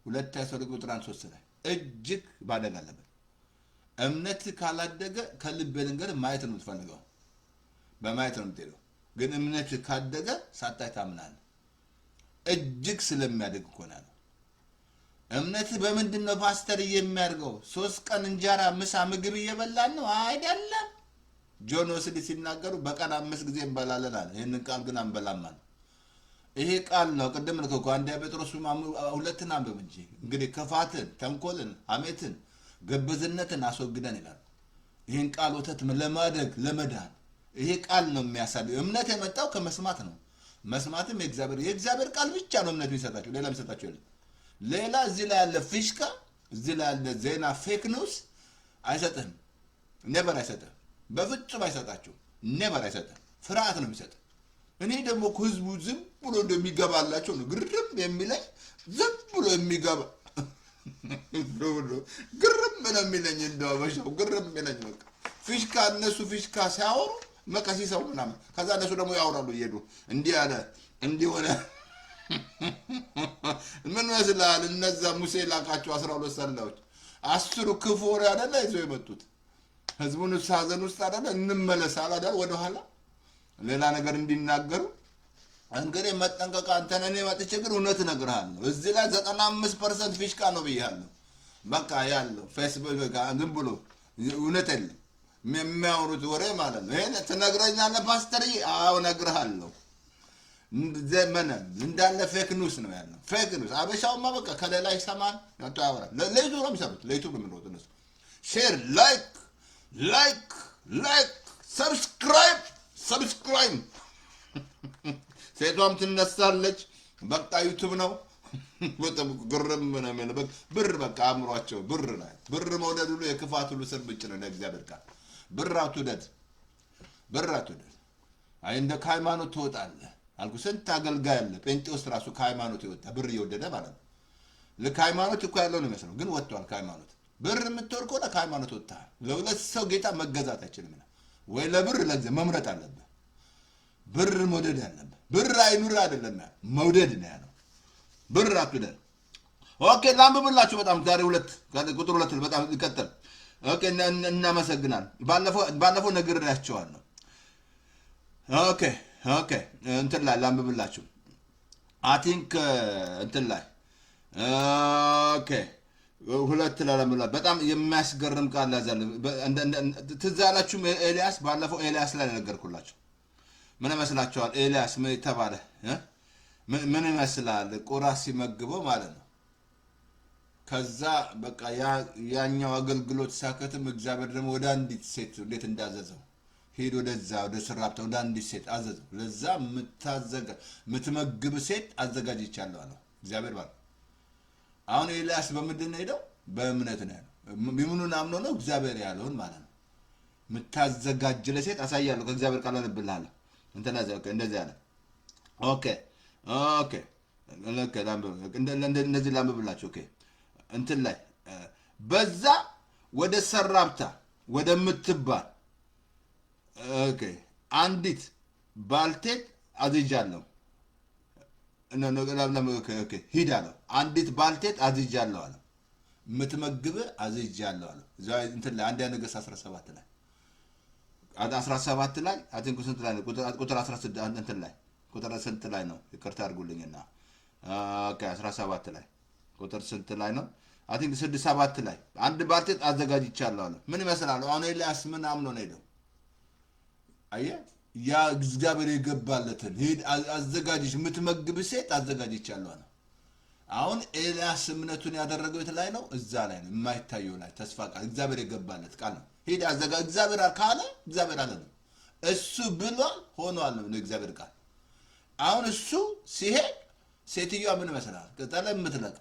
2 Tessalonians 3 ላይ እጅግ ማደግ አለበት። እምነት ካላደገ ከልብ ልንገር ማየት ነው የምትፈልገው፣ በማየት ነው የምትሄደው። ግን እምነት ካደገ ሳታይ ታምናለህ። እጅግ ስለሚያድግ እኮ ነው። እምነት በምንድን ነው ፓስተር የሚያድገው? 3 ቀን እንጀራ ምሳ ምግብ እየበላን ነው አይደለም። ጆን ዌስሊ ሲናገሩ በቀን 5 ጊዜ እንበላለን አለ። ይህንን ቃል ግን አንበላም አለ። ይሄ ቃል ነው ቅድም ልከው አንደኛ ጴጥሮስ 2 አንብብ እንጂ እንግዲህ ክፋትን፣ ተንኮልን፣ ሐሜትን፣ ግብዝነትን አስወግደን ይላል። ይህን ቃል ወተት ለማደግ ለመዳን ይሄ ቃል ነው የሚያሳየው። እምነት የመጣው ከመስማት ነው። መስማትም የእግዚአብሔር ቃል ብቻ ነው እምነት የሚሰጣቸው፣ ሌላ የሚሰጣቸው የለም። ሌላ እዚህ ላይ ያለ ፊሽካ፣ እዚህ ላይ ያለ ዜና ፌክ ኒውስ አይሰጥህም። ኔቨር አይሰጥህም። በፍጹም አይሰጣቸው። ኔቨር አይሰጥህም። ፍርሃት ነው የሚሰጥህ። እኔ ደግሞ ህዝቡ ዝም ብሎ እንደሚገባላቸው ነው ግርም የሚለኝ። ዝም ብሎ የሚገባ ግርም ነው የሚለኝ። እንደው በሻው ግርም የሚለኝ በቃ ፊሽካ፣ እነሱ ፊሽካ ሲያወሩ መቀሲ ሰው ምናምን፣ ከዛ እነሱ ደግሞ ያወራሉ እየሄዱ እንዲህ አለ እንዲህ ሆነ። ምን መስላል? እነዛ ሙሴ ላካቸው 12 ሰላዮች 10 ክፉ ወሬ አይደለ ይዘው የመጡት። ህዝቡን ሳዘን ውስጥ አይደለ እንመለስ አይደለ ወደኋላ ሌላ ነገር እንዲናገሩ። እንግዲህ መጠንቀቅ አንተ ነህ። መጥቼ ግን እውነት እነግርሃለሁ። እዚህ ላይ 95% ፊሽካ ነው ብያለሁ። በቃ ያለው ፌስቡክ ዝም ብሎ እውነት የለም የሚያወሩት ወሬ ማለት ነው። ይሄን ትነግረኛለህ ፓስተርዬ? አዎ እነግርሃለሁ። ዘመነ እንዳለ ፌክ ኒውስ ነው ያለው። ፌክ ኒውስ አበሻውማ በቃ ከሌላ ይሰማል ያወራል። ለይቱ ነው የሚሰሩት። ለይቱ ነው የሚሮጡት እነሱ። ሼር ላይክ ላይክ ላይክ ሰብስክራይብ ሴቷም ትነሳለች። በቃ ዩቱብ ነው። በጣም ግርም ነው የሚለው ብር በቃ አእምሯቸው ብር ላይ ብር መውደድ ሁሉ የክፋት ሁሉ ስር ብጭ ነው። ለእግዚአብሔር ቃል ብር አትውደድ፣ ብር አትውደድ። አይ እንደ ከሃይማኖት ትወጣለህ አልኩ። ስንት አገልጋይ አለ ጴንጤ ውስጥ ራሱ ከሃይማኖት የወጣ ብር እየወደደ ማለት ነው። ልክ ሃይማኖት እኮ ያለው ነው የሚመስለው፣ ግን ወጥቷል ከሃይማኖት። ብር የምትወድ ከሆነ ከሃይማኖት ወጥተሃል። ለሁለት ሰው ጌታ መገዛት አይችልም። ወይ ለብር ለእግዚአብሔር መምረጥ አለብህ። ብር መውደድ አለብህ። ብር አይኑር አይደለም መውደድ ነው ያለው። ብር አትውደድ። ኦኬ ላንብብላችሁ። በጣም ዛሬ ቁጥር 2 በጣም ይቀጥል። ኦኬ እናመሰግናለን። ባለፈው ነግሬያቸዋለሁ። ኦኬ እንትን ላይ ላንብብላችሁ። አይ ቲንክ እንትን ላይ ኦኬ 2 ላይ ላንብብላችሁ። በጣም የሚያስገርም ቃል ያዛል። ትዝ አላችሁም? ኤልያስ ባለፈው ኤልያስ ላይ ነገርኩላችሁ። ምን ይመስላችኋል? ኤልያስ ምን ተባለ? ምን ይመስላል? ቁራ ሲመግበው ማለት ነው። ከዛ በቃ ያኛው አገልግሎት ሳከትም እግዚአብሔር ደግሞ ወደ አንዲት ሴት እንዴት እንዳዘዘው ሄድ ወደዛ ወደ ስራብታ ወደ አንዲት ሴት አዘዘው። ለዛ የምትመግብ ሴት አዘጋጅቻለሁ አለው እግዚአብሔር ባለ። አሁን ኤልያስ በምንድን ነው ሄደው? በእምነት ነው ያለው። ምኑን አምኖ ነው? እግዚአብሔር ያለውን ማለት ነው። የምታዘጋጅ ለሴት አሳያለሁ ከእግዚአብሔር ቃል አነብልሃለሁ። እንትና እንደዚህ አለ። ኦኬ እንደዚህ ላንብብላችሁ። ኦኬ እንትን ላይ በዛ ወደ ሰራብታ ወደምትባል አንዲት ባልቴት አዝጃለሁ። ሂድ አለው። አንዲት ባልቴት አዝጃለሁ አለ። የምትመግብ አዝጃለሁ አለ። እንትን ላይ አንደኛ ነገሥት 17 ላይ 17 ላይ አትንኩ ስንት ላይ ነው? ቁጥር 16 እንትን ላይ ቁጥር ስንት ላይ ነው? ይቅርታ አድርጉልኝና 17 ላይ ቁጥር ስንት ላይ ነው? አይ ቲንክ 6-7 ላይ አንድ ባልቴት አዘጋጅቻለሁ አለ። ምን ይመስላል? አሁን ኤልያስ ምን አምኖ ነው ሄደው? አየህ፣ ያ እግዚአብሔር የገባለትን ሄድ አዘጋጅሽ የምትመግብ ሴት አዘጋጅቻለሁ አለ። አሁን ኤልያስ እምነቱን ያደረገው የት ላይ ነው? እዛ ላይ ነው፣ የማይታየው ላይ ተስፋ ቃል እግዚአብሔር የገባለት ቃል ነው። ሄድ አዘጋጅ እግዚአብሔር ካለ እግዚአብሔር አለ ነው። እሱ ብሏል ሆኗል ነው እግዚአብሔር ቃል። አሁን እሱ ሲሄድ ሴትዮዋ ምን ይመስላል? ቅጠል የምትለቅ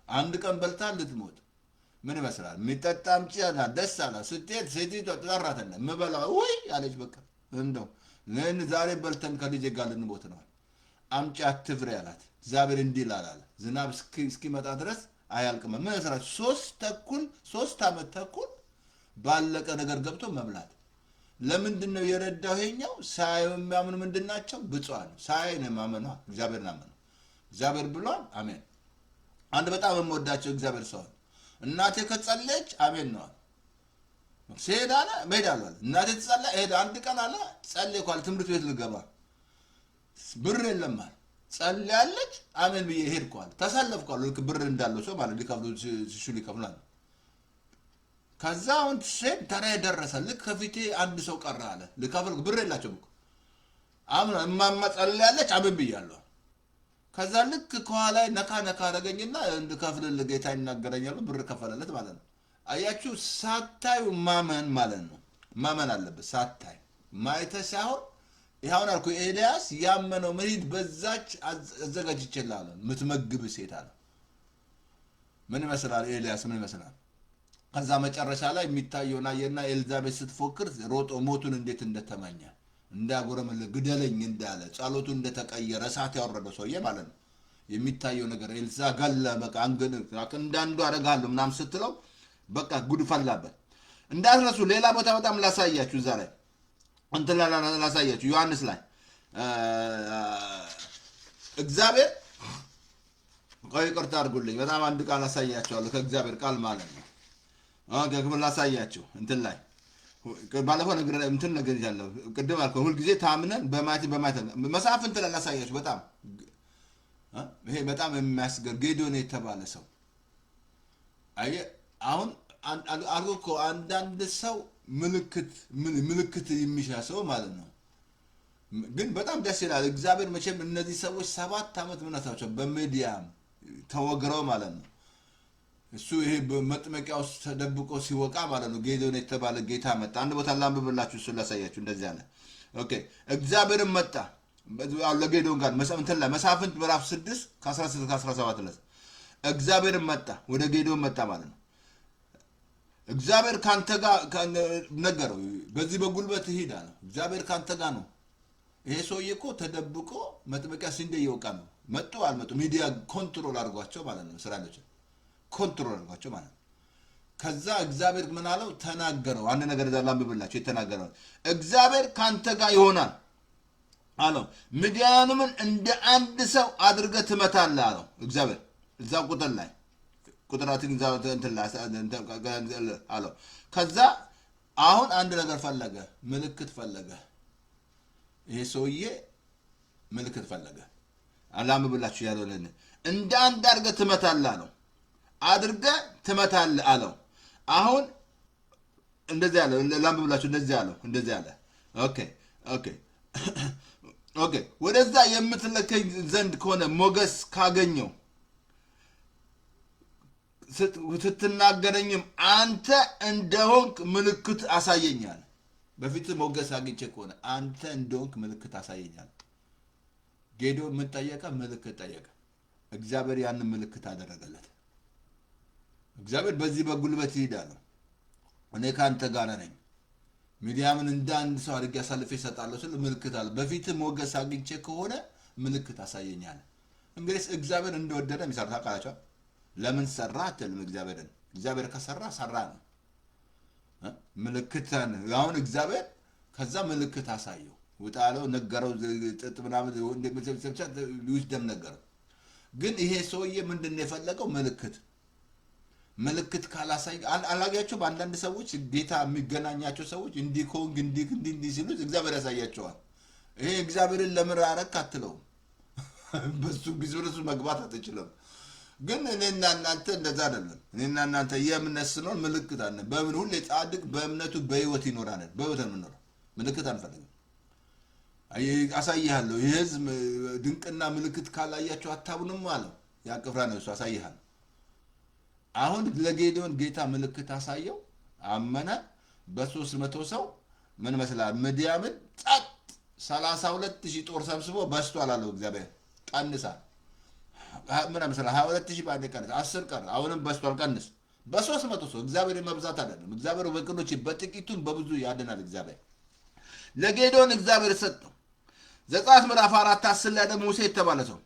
አንድ ቀን በልታ ልትሞት ምን ይመስላል? የሚጠጣ አምጪ አላት። ደስ አላት። ስትሄድ ሴትዮዋ ተጠራተና የምበላው ወይ አለች። በቃ እንደው ዛሬ በልተን ከልጄ ጋር ልንሞት ነው። አምጪ አትፍሬ አላት። እግዚአብሔር እንዲህ ይላል አለ፣ ዝናብ እስኪመጣ ድረስ አያልቅም። ምን ይመስላል? 3 ዓመት ተኩል ባለቀ ነገር ገብቶ መብላት። ለምንድን ነው የረዳው? ይሄኛው ሳያዩ የሚያምኑ ምንድን ናቸው? ብፁዓን ነው። ሳያዩ ነው ማመኗ። እግዚአብሔር ናመኑ። እግዚአብሔር ብሏል። አሜን። አንድ በጣም የምወዳቸው እግዚአብሔር ሰው እናቴ ከጸለየች አሜን ነው። ሲሄድ አለ መሄድ አለ። እናቴ ትጸለይ ሄድ። አንድ ቀን አለ ጸለይኩ አለ፣ ትምህርት ቤት ልገባ ብር የለም አለ። ጸልያለች አሜን ብዬ ሄድኩ አለ። ተሰለፍኩ አለ። ልክ ብር እንዳለው ሰው ማለት ሊከፍሉ አለ። ከዛ አሁን ሴት ተራ ደረሰ። ልክ ከፊቴ አንድ ሰው ቀረ አለ። ልከፍል ብር የላቸውም እኮ አሁን እማማ ጸልያለች አሜን ብያለሁ። ከዛ ልክ ከኋላ ነካ አደረገኝና እንድከፍልልህ ጌታ ይናገረኛል። ብር ከፈለለት ማለት ነው። አያችሁ፣ ሳታዩ ማመን ማለት ነው። ማመን አለበት። ሳታይ ማየት ሳይሆን ይሁን አልኩ። ኤልያስ ያመነው መሄድ በዛች አዘጋጅቼልሃለሁ የምትመግብ ሴት አለ። ምን ይመስላል? ኤልያስ ምን ይመስላል? ከዛ መጨረሻ ላይ የሚታየውና የና ኤልዛቤት ስትፎክር ሮጦ ሞቱን እንዴት እንደተመኘ እንዳጎረመለ ግደለኝ እንዳለ ጸሎቱ እንደተቀየረ እሳት ያወረደው ሰውዬ ማለት ነው። የሚታየው ነገር ኤልዛ ገለ በቃ እንዳንዱ አደርጋለሁ ምናምን ስትለው በቃ ጉድ ፈላበት። እንዳትረሱ ሌላ ቦታ በጣም ላሳያችሁ። እዛ ላይ እንትን ላሳያችሁ ዮሐንስ ላይ እግዚአብሔር ቆይ ይቅርታ አድርጉልኝ። በጣም አንድ ቃል አሳያችኋለሁ ከእግዚአብሔር ቃል ማለት ነው። ግብር ላሳያችሁ እንትን ላይ ባለፈው እንትን ነገር ያለው ቅድም አልኩህ። ሁልጊዜ ታምነን በማየት መጽሐፍ እንትን ላይ ላሳያችሁ። በጣም ይሄ በጣም የሚያስገር ጌዲዮን የተባለ ሰው አየህ። አሁን አልኩ እኮ አንዳንድ ሰው ምልክት የሚሻ ሰው ማለት ነው። ግን በጣም ደስ ይላል። እግዚአብሔር መቼም እነዚህ ሰዎች 7 ዓመት ምናታቸው በሚዲያም ተወግረው ማለት ነው። እሱ ይሄ በመጥመቂያ ውስጥ ተደብቆ ሲወቃ ማለት ነው ጌዲዮን የተባለ ጌታ መጣ። አንድ ቦታ ላንብብላችሁ እሱ ላሳያችሁ። እንደዚህ አለ። ኦኬ እግዚአብሔርም መጣ ለጌዲዮን ጋር መሳፍንት ምዕራፍ 6 ከ16 ከ17 ድረስ እግዚአብሔርም መጣ ወደ ጌዲዮን መጣ ማለት ነው። እግዚአብሔር ካንተ ጋር ነገረው። በዚህ በጉልበት ሂድ አለው። እግዚአብሔር ካንተ ጋር ነው። ይሄ ሰውዬ እኮ ተደብቆ መጥመቂያ ስንዴ እየወቃ ነው። መጡ አልመጡ ሚዲያ ኮንትሮል አድርጓቸው ማለት ነው። እስራኤሎች ኮንትሮል አድርጓቸው ማለት ነው። ከዛ እግዚአብሔር ምን አለው? ተናገረው። አንድ ነገር እዛ ላንብብላችሁ። የተናገረው እግዚአብሔር ካንተ ጋር ይሆናል አለው። ሚዲያንምን እንደ አንድ ሰው አድርገህ ትመታለህ አለው እግዚአብሔር። እዛ ቁጥር ላይ ቁጥራትን አለው። ከዛ አሁን አንድ ነገር ፈለገ፣ ምልክት ፈለገ። ይሄ ሰውዬ ምልክት ፈለገ። አላምብላችሁ ያለው እንደ አንድ አድርገህ ትመታለህ አለው። አድርገህ ትመታለህ አለው። አሁን እንደዚህ ያለው ላምብላችሁ እንደዚህ ያለው እንደዚህ ያለ ኦኬ ወደዛ የምትለከኝ ዘንድ ከሆነ ሞገስ ካገኘው ስትናገረኝም አንተ እንደሆንክ ምልክት አሳየኛል። በፊት ሞገስ አግኝቼ ከሆነ አንተ እንደሆንክ ምልክት አሳየኛል። ጌዲዮን ምን ጠየቀ? ምልክት ጠየቀ። እግዚአብሔር ያንን ምልክት አደረገለት። እግዚአብሔር በዚህ በጉልበት ይሄዳል፣ እኔ ከአንተ ጋር ነኝ፣ ሚዲያምን እንደ አንድ ሰው አድርጌ አሳልፌ እሰጣለሁ ስል ምልክት አለ። በፊት ሞገስ አግኝቼ ከሆነ ምልክት አሳየኛል። እንግዲህ እግዚአብሔር እንደወደደ የሚሰራ ታውቃላችሁ። ለምን ሰራ አትልም። እግዚአብሔር ከሰራ ሰራ ነው። ምልክትን አሁን እግዚአብሔር ከዛ ምልክት አሳየው። ውጣ አለው፣ ነገረው። ጥጥ ምናምን ሊውስደም ነገረው። ግን ይሄ ሰውዬ ምንድን ነው የፈለገው? ምልክት ካላሳይ አላጋያቸው። በአንዳንድ ሰዎች ጌታ የሚገናኛቸው ሰዎች እንዲህ ከሆንክ እንዲህ ሲሉት እግዚአብሔር ያሳያቸዋል። ይሄ እግዚአብሔርን ለምን አረክ አትለውም። በሱ ቢዝነሱ መግባት አትችልም። ግን እኔና እናንተ እንደዛ አይደለም። እኔና እናንተ የእምነት ስንሆን ምልክት አለ። በምን ሁሌ ጻድቅ በእምነቱ በህይወት ይኖራል። በህይወት የምንኖረው ምልክት አንፈልግም። አሳይሃለሁ። የህዝብ ድንቅና ምልክት ካላያቸው አታምኑም አለው። ያቅፍራ ነው እሱ አሳይሃለሁ። አሁን ለጌዲዮን ጌታ ምልክት አሳየው፣ አመነ። በ300 ሰው ምን መስላል? ምድያምን ጸጥ 32,000 ጦር ሰብስቦ በስቷል አለው እግዚአብሔር። ቀንሳ ምን መስላል? 22,000 ባንዴ ቀንስ፣ 10 ቀር። አሁንም በስቷል፣ ቀንስ። በ300 ሰው እግዚአብሔር መብዛት አይደለም። እግዚአብሔር ወገኖች በጥቂቱን በብዙ ያድናል። እግዚአብሔር ለጌዲዮን እግዚአብሔር ሰጠው። ዘጸአት ምዕራፍ 4:10 ላይ ደግሞ ሙሴ የተባለ ሰው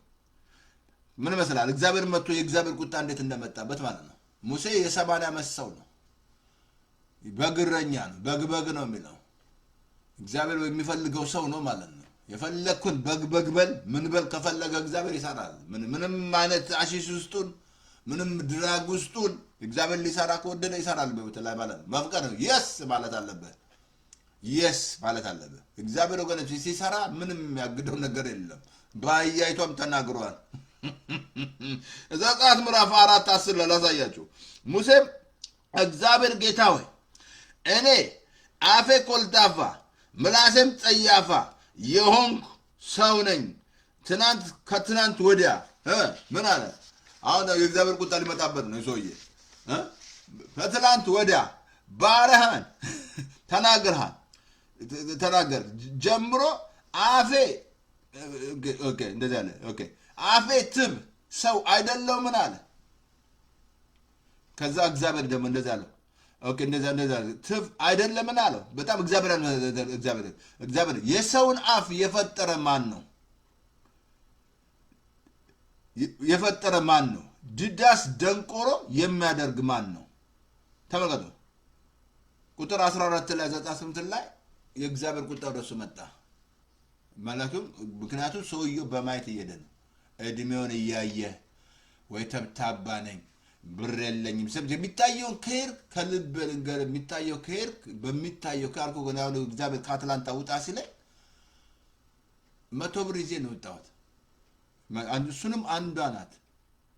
ምን መስላል? እግዚአብሔር መጥቶ የእግዚአብሔር ቁጣ እንዴት እንደመጣበት ማለት ነው። ሙሴ የ80 ዓመት ሰው ነው። በግረኛ ነው፣ በግ ነው የሚለው። እግዚአብሔር የሚፈልገው ሰው ነው ማለት ነው። የፈለግኩን በግ በል ምን በል ከፈለገ እግዚአብሔር ይሰራል። ምንም አይነት አሺሽ ውስጡን ምንም ድራግ ውስጡን እግዚአብሔር ሊሰራ ከወደደ ይሰራል። በህይወት ላይ ማለት ነው። መፍቀድ ነው። የስ ማለት አለበት። የስ ማለት አለበት። እግዚአብሔር ወገኖች ሲሰራ ምንም የሚያግደው ነገር የለም። በአህያይቷም ተናግሯል። ዘጸአት ምዕራፍ 4:10 ላሳያችሁ። ሙሴም እግዚአብሔር ጌታ ሆይ እኔ አፌ ኮልታፋ ምላሴም ጸያፋ የሆንኩ ሰው ነኝ። ከትናንት ወዲያ ምን አለ? አሁን የእግዚአብሔር ቁጣ ሊመጣበት ነው። ሰውዬ ከትናንት ወዲያ ባሪያህን ተናገር ጀምሮ አፌ እንደዚህ አለ። አፌ ትብ ሰው አይደለው ምን አለ? ከዛ እግዚአብሔር ደግሞ እንደዚህ አለው። እንደዛ ትብ አይደለምን አለው። በጣም እግዚአብሔር የሰውን አፍ የፈጠረ ማን ነው? የፈጠረ ማን ነው? ድዳስ ደንቆሮ የሚያደርግ ማን ነው? ተመልከቱ። ቁጥር 14 ላይ 98 ላይ የእግዚአብሔር ቁጣ ወደሱ መጣ። ምክንያቱም ሰውየው በማየት እየሄደ ነው። እድሜውን እያየ ወይ ተብታባ ነኝ ብር የለኝም የሚታየውን ከሄድክ ከልብ ልንገር የሚታየው ከሄድክ በሚታየው ካልኩ ግን አሁን እግዚአብሔር ከአትላንታ ውጣ ሲለኝ 100 ብር ይዤ ነው ወጣሁት። እሱንም አንዷ ናት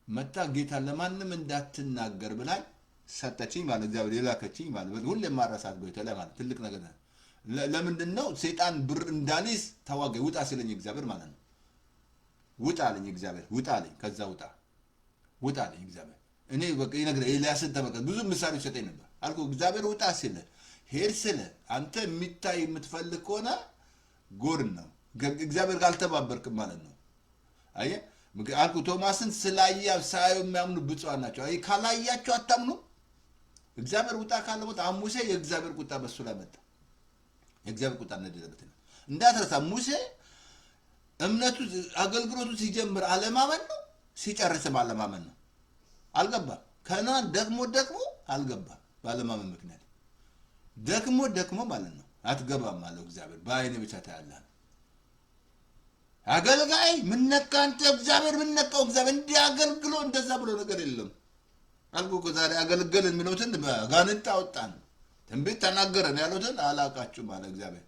መታ ጌታ ለማንም እንዳትናገር ብላኝ ሰጠችኝ ማለት እግዚአብሔር የላከችኝ ማለት ሁሌ ማረሳት ጎይተ ላይ ማለት ትልቅ ነገር ነው። ለምንድን ነው ሰይጣን ብር እንዳልይዝ ተዋጋይ ውጣ ሲለኝ እግዚአብሔር ማለት ነው። ውጣ አለኝ እግዚአብሔር፣ ውጣ አለኝ። ከዛ ውጣ አለኝ እግዚአብሔር። እኔ በቃ ይነግረኝ ኤልያስን ተመልከት፣ ብዙ ምሳሌ ሰጠኝ ነበር አልኩ። እግዚአብሔር ውጣ ሲለ ሄድ ስለ አንተ የሚታይ የምትፈልግ ከሆነ ጎድ ነው እግዚአብሔር ካልተባበርክ ማለት ነው። አየህ አልኩ። ቶማስን ስላያ ሳዩ የሚያምኑ ብፁዓን ናቸው። አይ ካላያቸው አታምኑ። እግዚአብሔር ውጣ ካለ ቦታ ሙሴ የእግዚአብሔር ቁጣ በሱ ላይ መጣ። የእግዚአብሔር ቁጣ እንደደረበት ነው እንዳትረሳ። ሙሴ እምነቱ አገልግሎቱ ሲጀምር አለማመን ነው፣ ሲጨርስም አለማመን ነው። አልገባም። ከናን ደግሞ አልገባም። ባለማመን ምክንያት ደግሞ ማለት ነው አትገባም አለው እግዚአብሔር። በአይኔ ብቻ ታያለህ። አገልጋይ ምን ነካ አንተ? እግዚአብሔር ምን ነካው? እግዚአብሔር እንዲያገልግሎ እንደዛ ብሎ ነገር የለም አልኩ እኮ። ዛሬ አገልግልን የሚሉትን ጋንንት አወጣን፣ ትንቢት ተናገረን ያሉትን አላቃችሁም አለ እግዚአብሔር።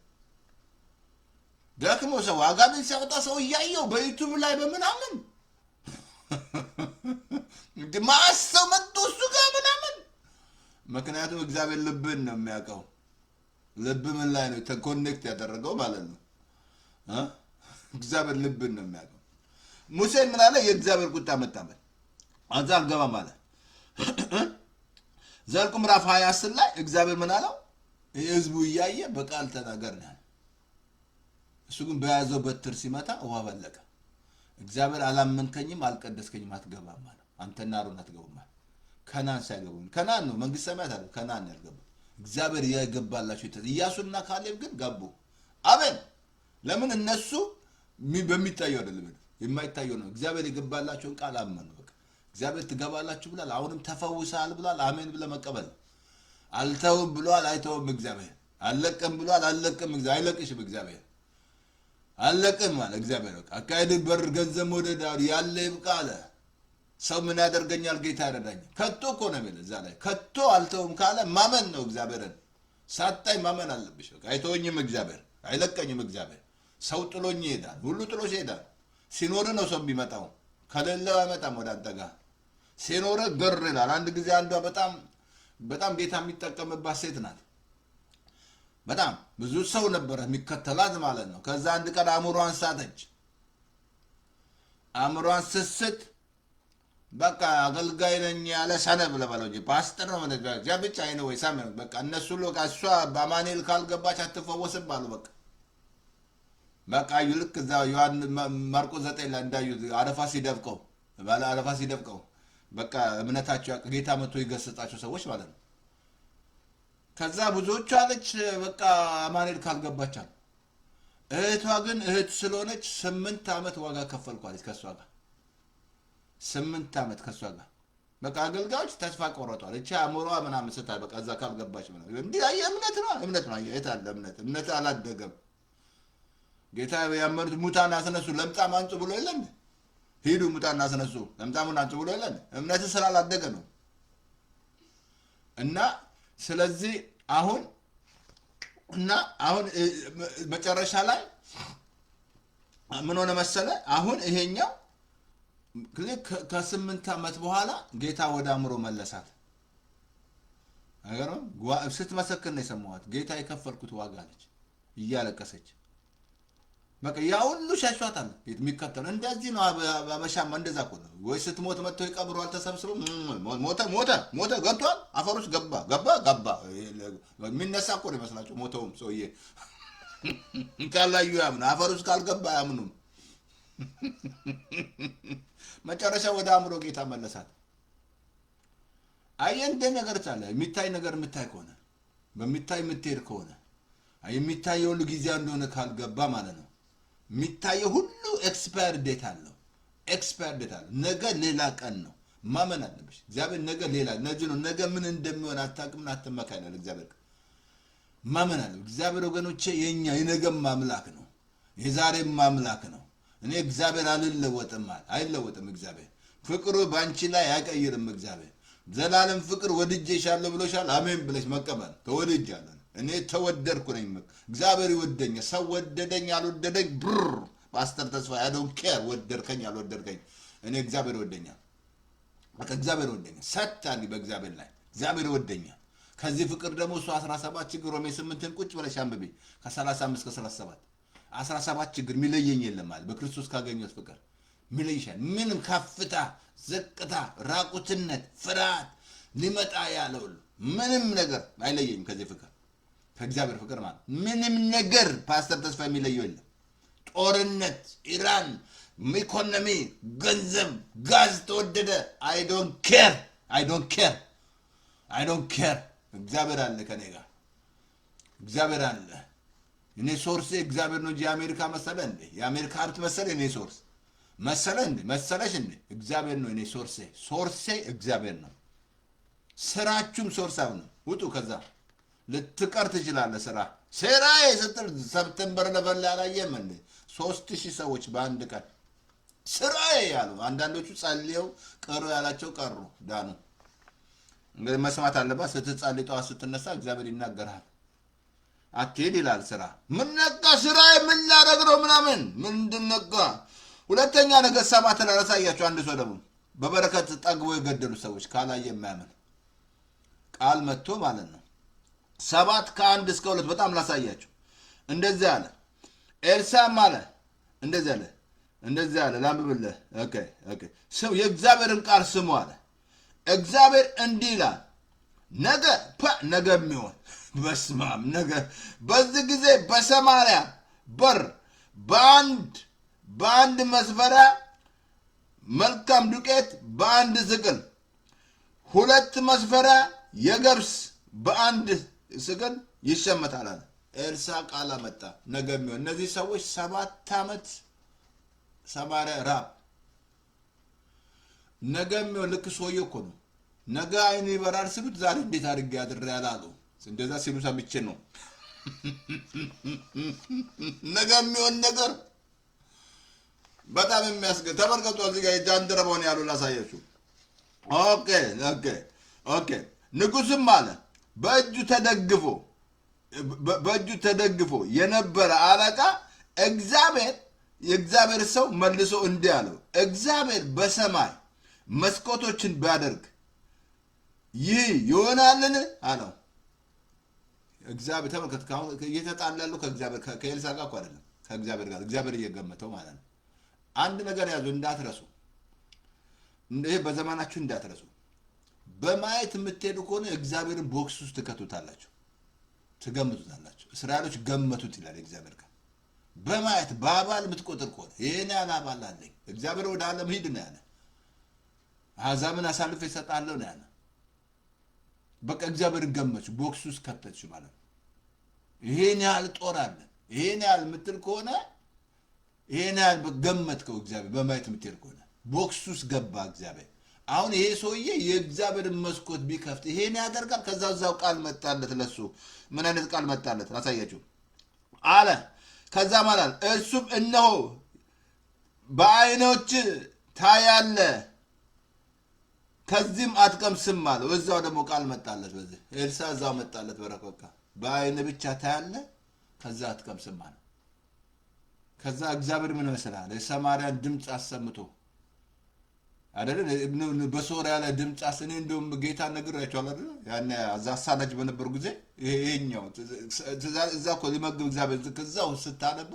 ደግሞ ሰው አጋንንት ሲያወጣ ሰው እያየው በዩቱብ ላይ በምናምን ማሰው መጥቶ እሱ ጋር ምናምን። ምክንያቱም እግዚአብሔር ልብን ነው የሚያውቀው። ልብ ምን ላይ ነው ኮኔክት ያደረገው ማለት ነው። እግዚአብሔር ልብን ነው የሚያውቀው። ሙሴ ምን አለ? የእግዚአብሔር ቁጣ መጣበት፣ አንተ አልገባም አለ። ዘኍልቍ ምዕራፍ 20 ላይ እግዚአብሔር ምን አለው? ህዝቡ እያየ በቃል ተናገር ነው። እሱ ግን በያዘው በትር ሲመታ ውሃ ፈለቀ። እግዚአብሔር አላመንከኝም፣ አልቀደስከኝም፣ አትገባም አለ። አንተና አሮን አትገቡም አለ። ከናን ሳይገቡ ከናን ነው መንግስተ ሰማያት አለ። ከናን ያልገቡ እግዚአብሔር ያገባላቸው ኢያሱና ካሌብ ግን ገቡ። አሜን። ለምን? እነሱ በሚታየው አይደለም የማይታየው ነው። እግዚአብሔር የገባላቸውን ቃል አመኑ። በቃ እግዚአብሔር ትገባላችሁ ብሏል፣ አሁንም ተፈውሰሃል ብሏል። አሜን ብለህ መቀበል። አልተውም ብሏል፣ አይተውም እግዚአብሔር። አልለቅም ብሏል፣ አልለቅም እግዚአብሔር። አይለቅሽም እግዚአብሔር፣ አልለቅም አለ እግዚአብሔር። በቃ አካሄድ በር ገንዘብ መውደድ ያለ ይብቃ አለ። ሰው ምን ያደርገኛል? ጌታ ያረዳኛል። ከቶ እኮ ነው የሚለው እዛ ላይ። ከቶ አልተውም ካለ ማመን ነው እግዚአብሔርን። ሳታይ ማመን አለብሽ። በቃ አይተወኝም እግዚአብሔር፣ አይለቀኝም እግዚአብሔር። ሰው ጥሎኝ ይሄዳል፣ ሁሉ ጥሎሽ ይሄዳል። ሲኖር ነው ሰው የሚመጣው፣ ከሌለው አይመጣም ወደ አንተ ጋር። ሲኖር ግር ይላል። አንድ ጊዜ አንዷ በጣም ጌታ የሚጠቀምባት ሴት ናት። በጣም ብዙ ሰው ነበረ የሚከተላት ማለት ነው። ከዛ አንድ ቀን አእምሯን ሳተች። አእምሯን ስስት በቃ አገልጋይ ነኝ ያለ ሰነፍ ለበለው እንጂ ፓስተር ነው ማለት ብቻ አይነ ወይ ሳም በቃ እነሱ እሷ በአማኑኤል ካልገባች አትፈወስም አሉ። በቃ ልክ እዛ ማርቆስ 9 ላይ እንዳዩት አረፋ ሲደብቀው በቃ እምነታቸው ጌታ መጥቶ ይገስጻቸው ሰዎች ማለት ነው። ከዛ ብዙዎቹ አለች በቃ አማኑኤል ካልገባች አሉ። እህቷ ግን እህት ስለሆነች 8 ዓመት ዋጋ ከፈልኳለች ከሷ ጋር 8 ዓመት ከሷ ጋር። በቃ አገልጋዮች ተስፋ ቆረጧል። እቺ አሞሯ ምናምን ስታይ በቃ እዛ ካልገባች ምናምን እንዲህ እምነት ነው። የት አለ እምነት አላደገም። ጌታ ያመኑት ሙታን አስነሱ፣ ለምጻም አንጹ ብሎ የለን? ሂዱ ሙታን አስነሱ፣ ለምጻሙን አንጹ ብሎ የለን? እምነት ስላላደገ ነው። እና ስለዚህ አሁን መጨረሻ ላይ ምን ሆነ መሰለ? አሁን ይሄኛው ከ8 ዓመት በኋላ ጌታ ወደ አእምሮ መለሳት። ነገር ስትመሰክር ነው የሰማኋት። ጌታ የከፈልኩት ዋጋ አለች እያለቀሰች። በቃ ያ ሁሉ ሻሻታል የሚከተሉ እንደዚህ ነው። አበሻማ እንደዛ እኮ ነው። ወይ ስትሞት መጥተው ይቀብሯል ተሰብስበው። ሞተ ገብቷል፣ አፈር ውስጥ ገባ የሚነሳ እኮ ነው ይመስላቸው። ሞተውም ሰውዬ ካላዩ ያምኑ፣ አፈር ውስጥ ካልገባ አያምኑም። መጨረሻ ወደ አእምሮ ጌታ መለሳት። አየህ እንደ ነገር ቻለ የሚታይ ነገር የምታይ ከሆነ በሚታይ የምትሄድ ከሆነ የሚታየው ሁሉ ጊዜያዊ እንደሆነ ካልገባ ማለት ነው። የሚታየው ሁሉ ኤክስፓየር ዴት አለው። ነገ ሌላ ቀን ነው። ማመን አለብሽ። እግዚአብሔር ነገ ሌላ ነው። ነገ ምን እንደሚሆን አታውቅም። አትመካ ይላል እግዚአብሔር። ማመን አለብሽ። እግዚአብሔር ወገኖቼ የኛ የነገም አምላክ ነው፣ የዛሬም አምላክ ነው። እኔ እግዚአብሔር አይለወጥም። እግዚአብሔር ፍቅሩ ባንቺ ላይ አይቀይርም። እግዚአብሔር ዘላለም ፍቅር ወድጄሻለሁ ብሎሻል። አሜን ብለሽ መቀበል። ተወድጃለሁ፣ እኔ ተወደድኩ ነኝ። እግዚአብሔር ይወደኛል። ሰው ወደደኝ አልወደደኝ ፓስተር ተስፋ ያዶን ኬር ወደድከኝ አልወደድከኝ፣ እኔ እግዚአብሔር ይወደኛል። በቃ እግዚአብሔር ይወደኛል። ሰጣኝ በእግዚአብሔር ላይ እግዚአብሔር ይወደኛል። ከዚህ ፍቅር ደግሞ እሱ 17 ችግር ሮሜ 8ን ቁጭ ብለሽ አንብቤ ከ35 ከ37 17 ችግር የሚለየኝ የለም አለ። በክርስቶስ ካገኘሁት ፍቅር ሚለይሻል። ምንም ከፍታ፣ ዝቅታ፣ ራቁትነት፣ ፍርሃት ሊመጣ ያለው ምንም ነገር አይለየኝም ከዚህ ፍቅር፣ ከእግዚአብሔር ፍቅር ማለት ምንም ነገር ፓስተር ተስፋ የሚለየው የለም። ጦርነት፣ ኢራን፣ ኢኮኖሚ፣ ገንዘብ፣ ጋዝ ተወደደ፣ አይ ዶንት ኬር። እግዚአብሔር አለ ከኔ ጋር። እግዚአብሔር አለ። እኔ ሶርሴ እግዚአብሔር ነው እንጂ የአሜሪካ መሰለ እንዴ? የአሜሪካ ሀብት መሰለ እኔ ሶርስ መሰለ እንዴ? መሰለሽ እንዴ? እግዚአብሔር ነው እኔ ሶርሴ እግዚአብሔር ነው። ስራችሁም ሶርሳው ነው። ውጡ ከዛ ልትቀር ትችላለህ። ስራዬ ስትል ሰፕተምበር ለበላ አላየም እንዴ? 3000 ሰዎች በአንድ ቀን ስራዬ ያሉ። አንዳንዶቹ ጸልየው ቀሩ ያላቸው ቀሩ ዳኑ። እንግዲህ መስማት አለባት። ስትጸልይ ጠዋት ስትነሳ እግዚአብሔር ይናገራል። አትሄድ ይላል። ስራ ምን ነካ? ስራዬ ምን ላደርግ ነው ምናምን ምንድን ነካ? ሁለተኛ ነገር 7 ላይ ላሳያቸው። አንድ ሰው ደግሞ በበረከት ጠግቦ የገደሉ ሰዎች ካላየ የማያምን ቃል መጥቶ ማለት ነው። 7 ከ1 እስከ 2 በጣም ላሳያቸው። እንደዚህ አለ ኤልሳዕም አለ እንደዚህ አለ ላንብብልህ። ኦኬ የእግዚአብሔርን ቃል ስሙ አለ። እግዚአብሔር እንዲህ ይላል፣ ነገ የሚሆን በስማም ነገ በዚህ ጊዜ በሰማርያ በር በአንድ መስፈሪያ መልካም ዱቄት በአንድ ስቅል 2 መስፈሪያ የገብስ በአንድ ስቅል ይሸመታል አለ። ኤልሳዕ ቃል አመጣ። ነገ የሚሆን እነዚህ ሰዎች 7 ዓመት ሰማርያ ራብ። ነገ የሚሆን ልክ ሰውዬው እኮ ነው። ነገ አይን ይበራል ሲሉት ዛሬ እንዴት አድርጌ አድሬ ያላሉ እንደዛ ሲሉ ሰምቼ ነው። ነገ የሚሆን ነገር በጣም የሚያስገ ተመልከቱ። እዚህ ጋር የጃንደረባውን ያሉ ላሳያችሁ። ኦኬ ንጉሥም አለ በእጁ ተደግፎ የነበረ አለቃ የእግዚአብሔር ሰው መልሶ እንዲህ አለው፣ እግዚአብሔር በሰማይ መስኮቶችን ቢያደርግ ይህ ይሆናልን አለው። እግዚአብሔር ተመልከት። ካሁን እየተጣላ ያለው ከእግዚአብሔር ከኤልሳዕ ጋር እኮ አይደለም፣ ከእግዚአብሔር ጋር። እግዚአብሔር እየገመተው ማለት ነው። አንድ ነገር ያዙ እንዳትረሱ። ይሄ በዘመናችሁ እንዳትረሱ። በማየት የምትሄዱ ከሆነ እግዚአብሔርን ቦክስ ውስጥ ትከቱታላችሁ፣ ትገምቱታላችሁ። እስራኤሎች ገመቱት ይላል እግዚአብሔር ጋር። በማየት በአባል የምትቆጥር ከሆነ ይሄን ያህል አባል አለኝ እግዚአብሔር ወደ ዓለም ሂድ ነው ያለ። አሕዛብን አሳልፌ እሰጣለሁ ነው ያለ። በቃ እግዚአብሔርን ገመች፣ ቦክስ ውስጥ ከተች ማለት ነው። ይሄን ያህል ጦር አለ ይሄን ያህል የምትል ከሆነ ይሄን ያህል ገመትከው። እግዚአብሔር በማየት የምትሄድ ከሆነ ቦክስ ውስጥ ገባ እግዚአብሔር። አሁን ይሄ ሰውዬ የእግዚአብሔርን መስኮት ቢከፍት ይሄን ያደርጋል። ከዛ እዛው ቃል መጣለት ለሱ። ምን አይነት ቃል መጣለት አሳያችሁ አለ። ከዛ ማለት እርሱም እነሆ በዓይኖች ታያለህ ከዚህም አትቀምስም አለው። እዛው ደግሞ ቃል መጣለት። በዚህ ኤልሳዕ እዛው መጣለት በረከት። በዓይን ብቻ ታያለህ ከዛ አትቀምስም አለ። ከዛ እግዚአብሔር ምን መስላል? የሰማርያን ድምፅ አሰምቶ አይደል? በሶሪያ ላይ ድምፅ እኔ እንደውም ጌታ ነግሬያቸዋለሁ አይደል? ያኔ እዛ አሳዳጅ በነበሩ ጊዜ ይሄኛው እዛ እኮ ሊመግብ እግዚአብሔር ከዛው ስታነቡ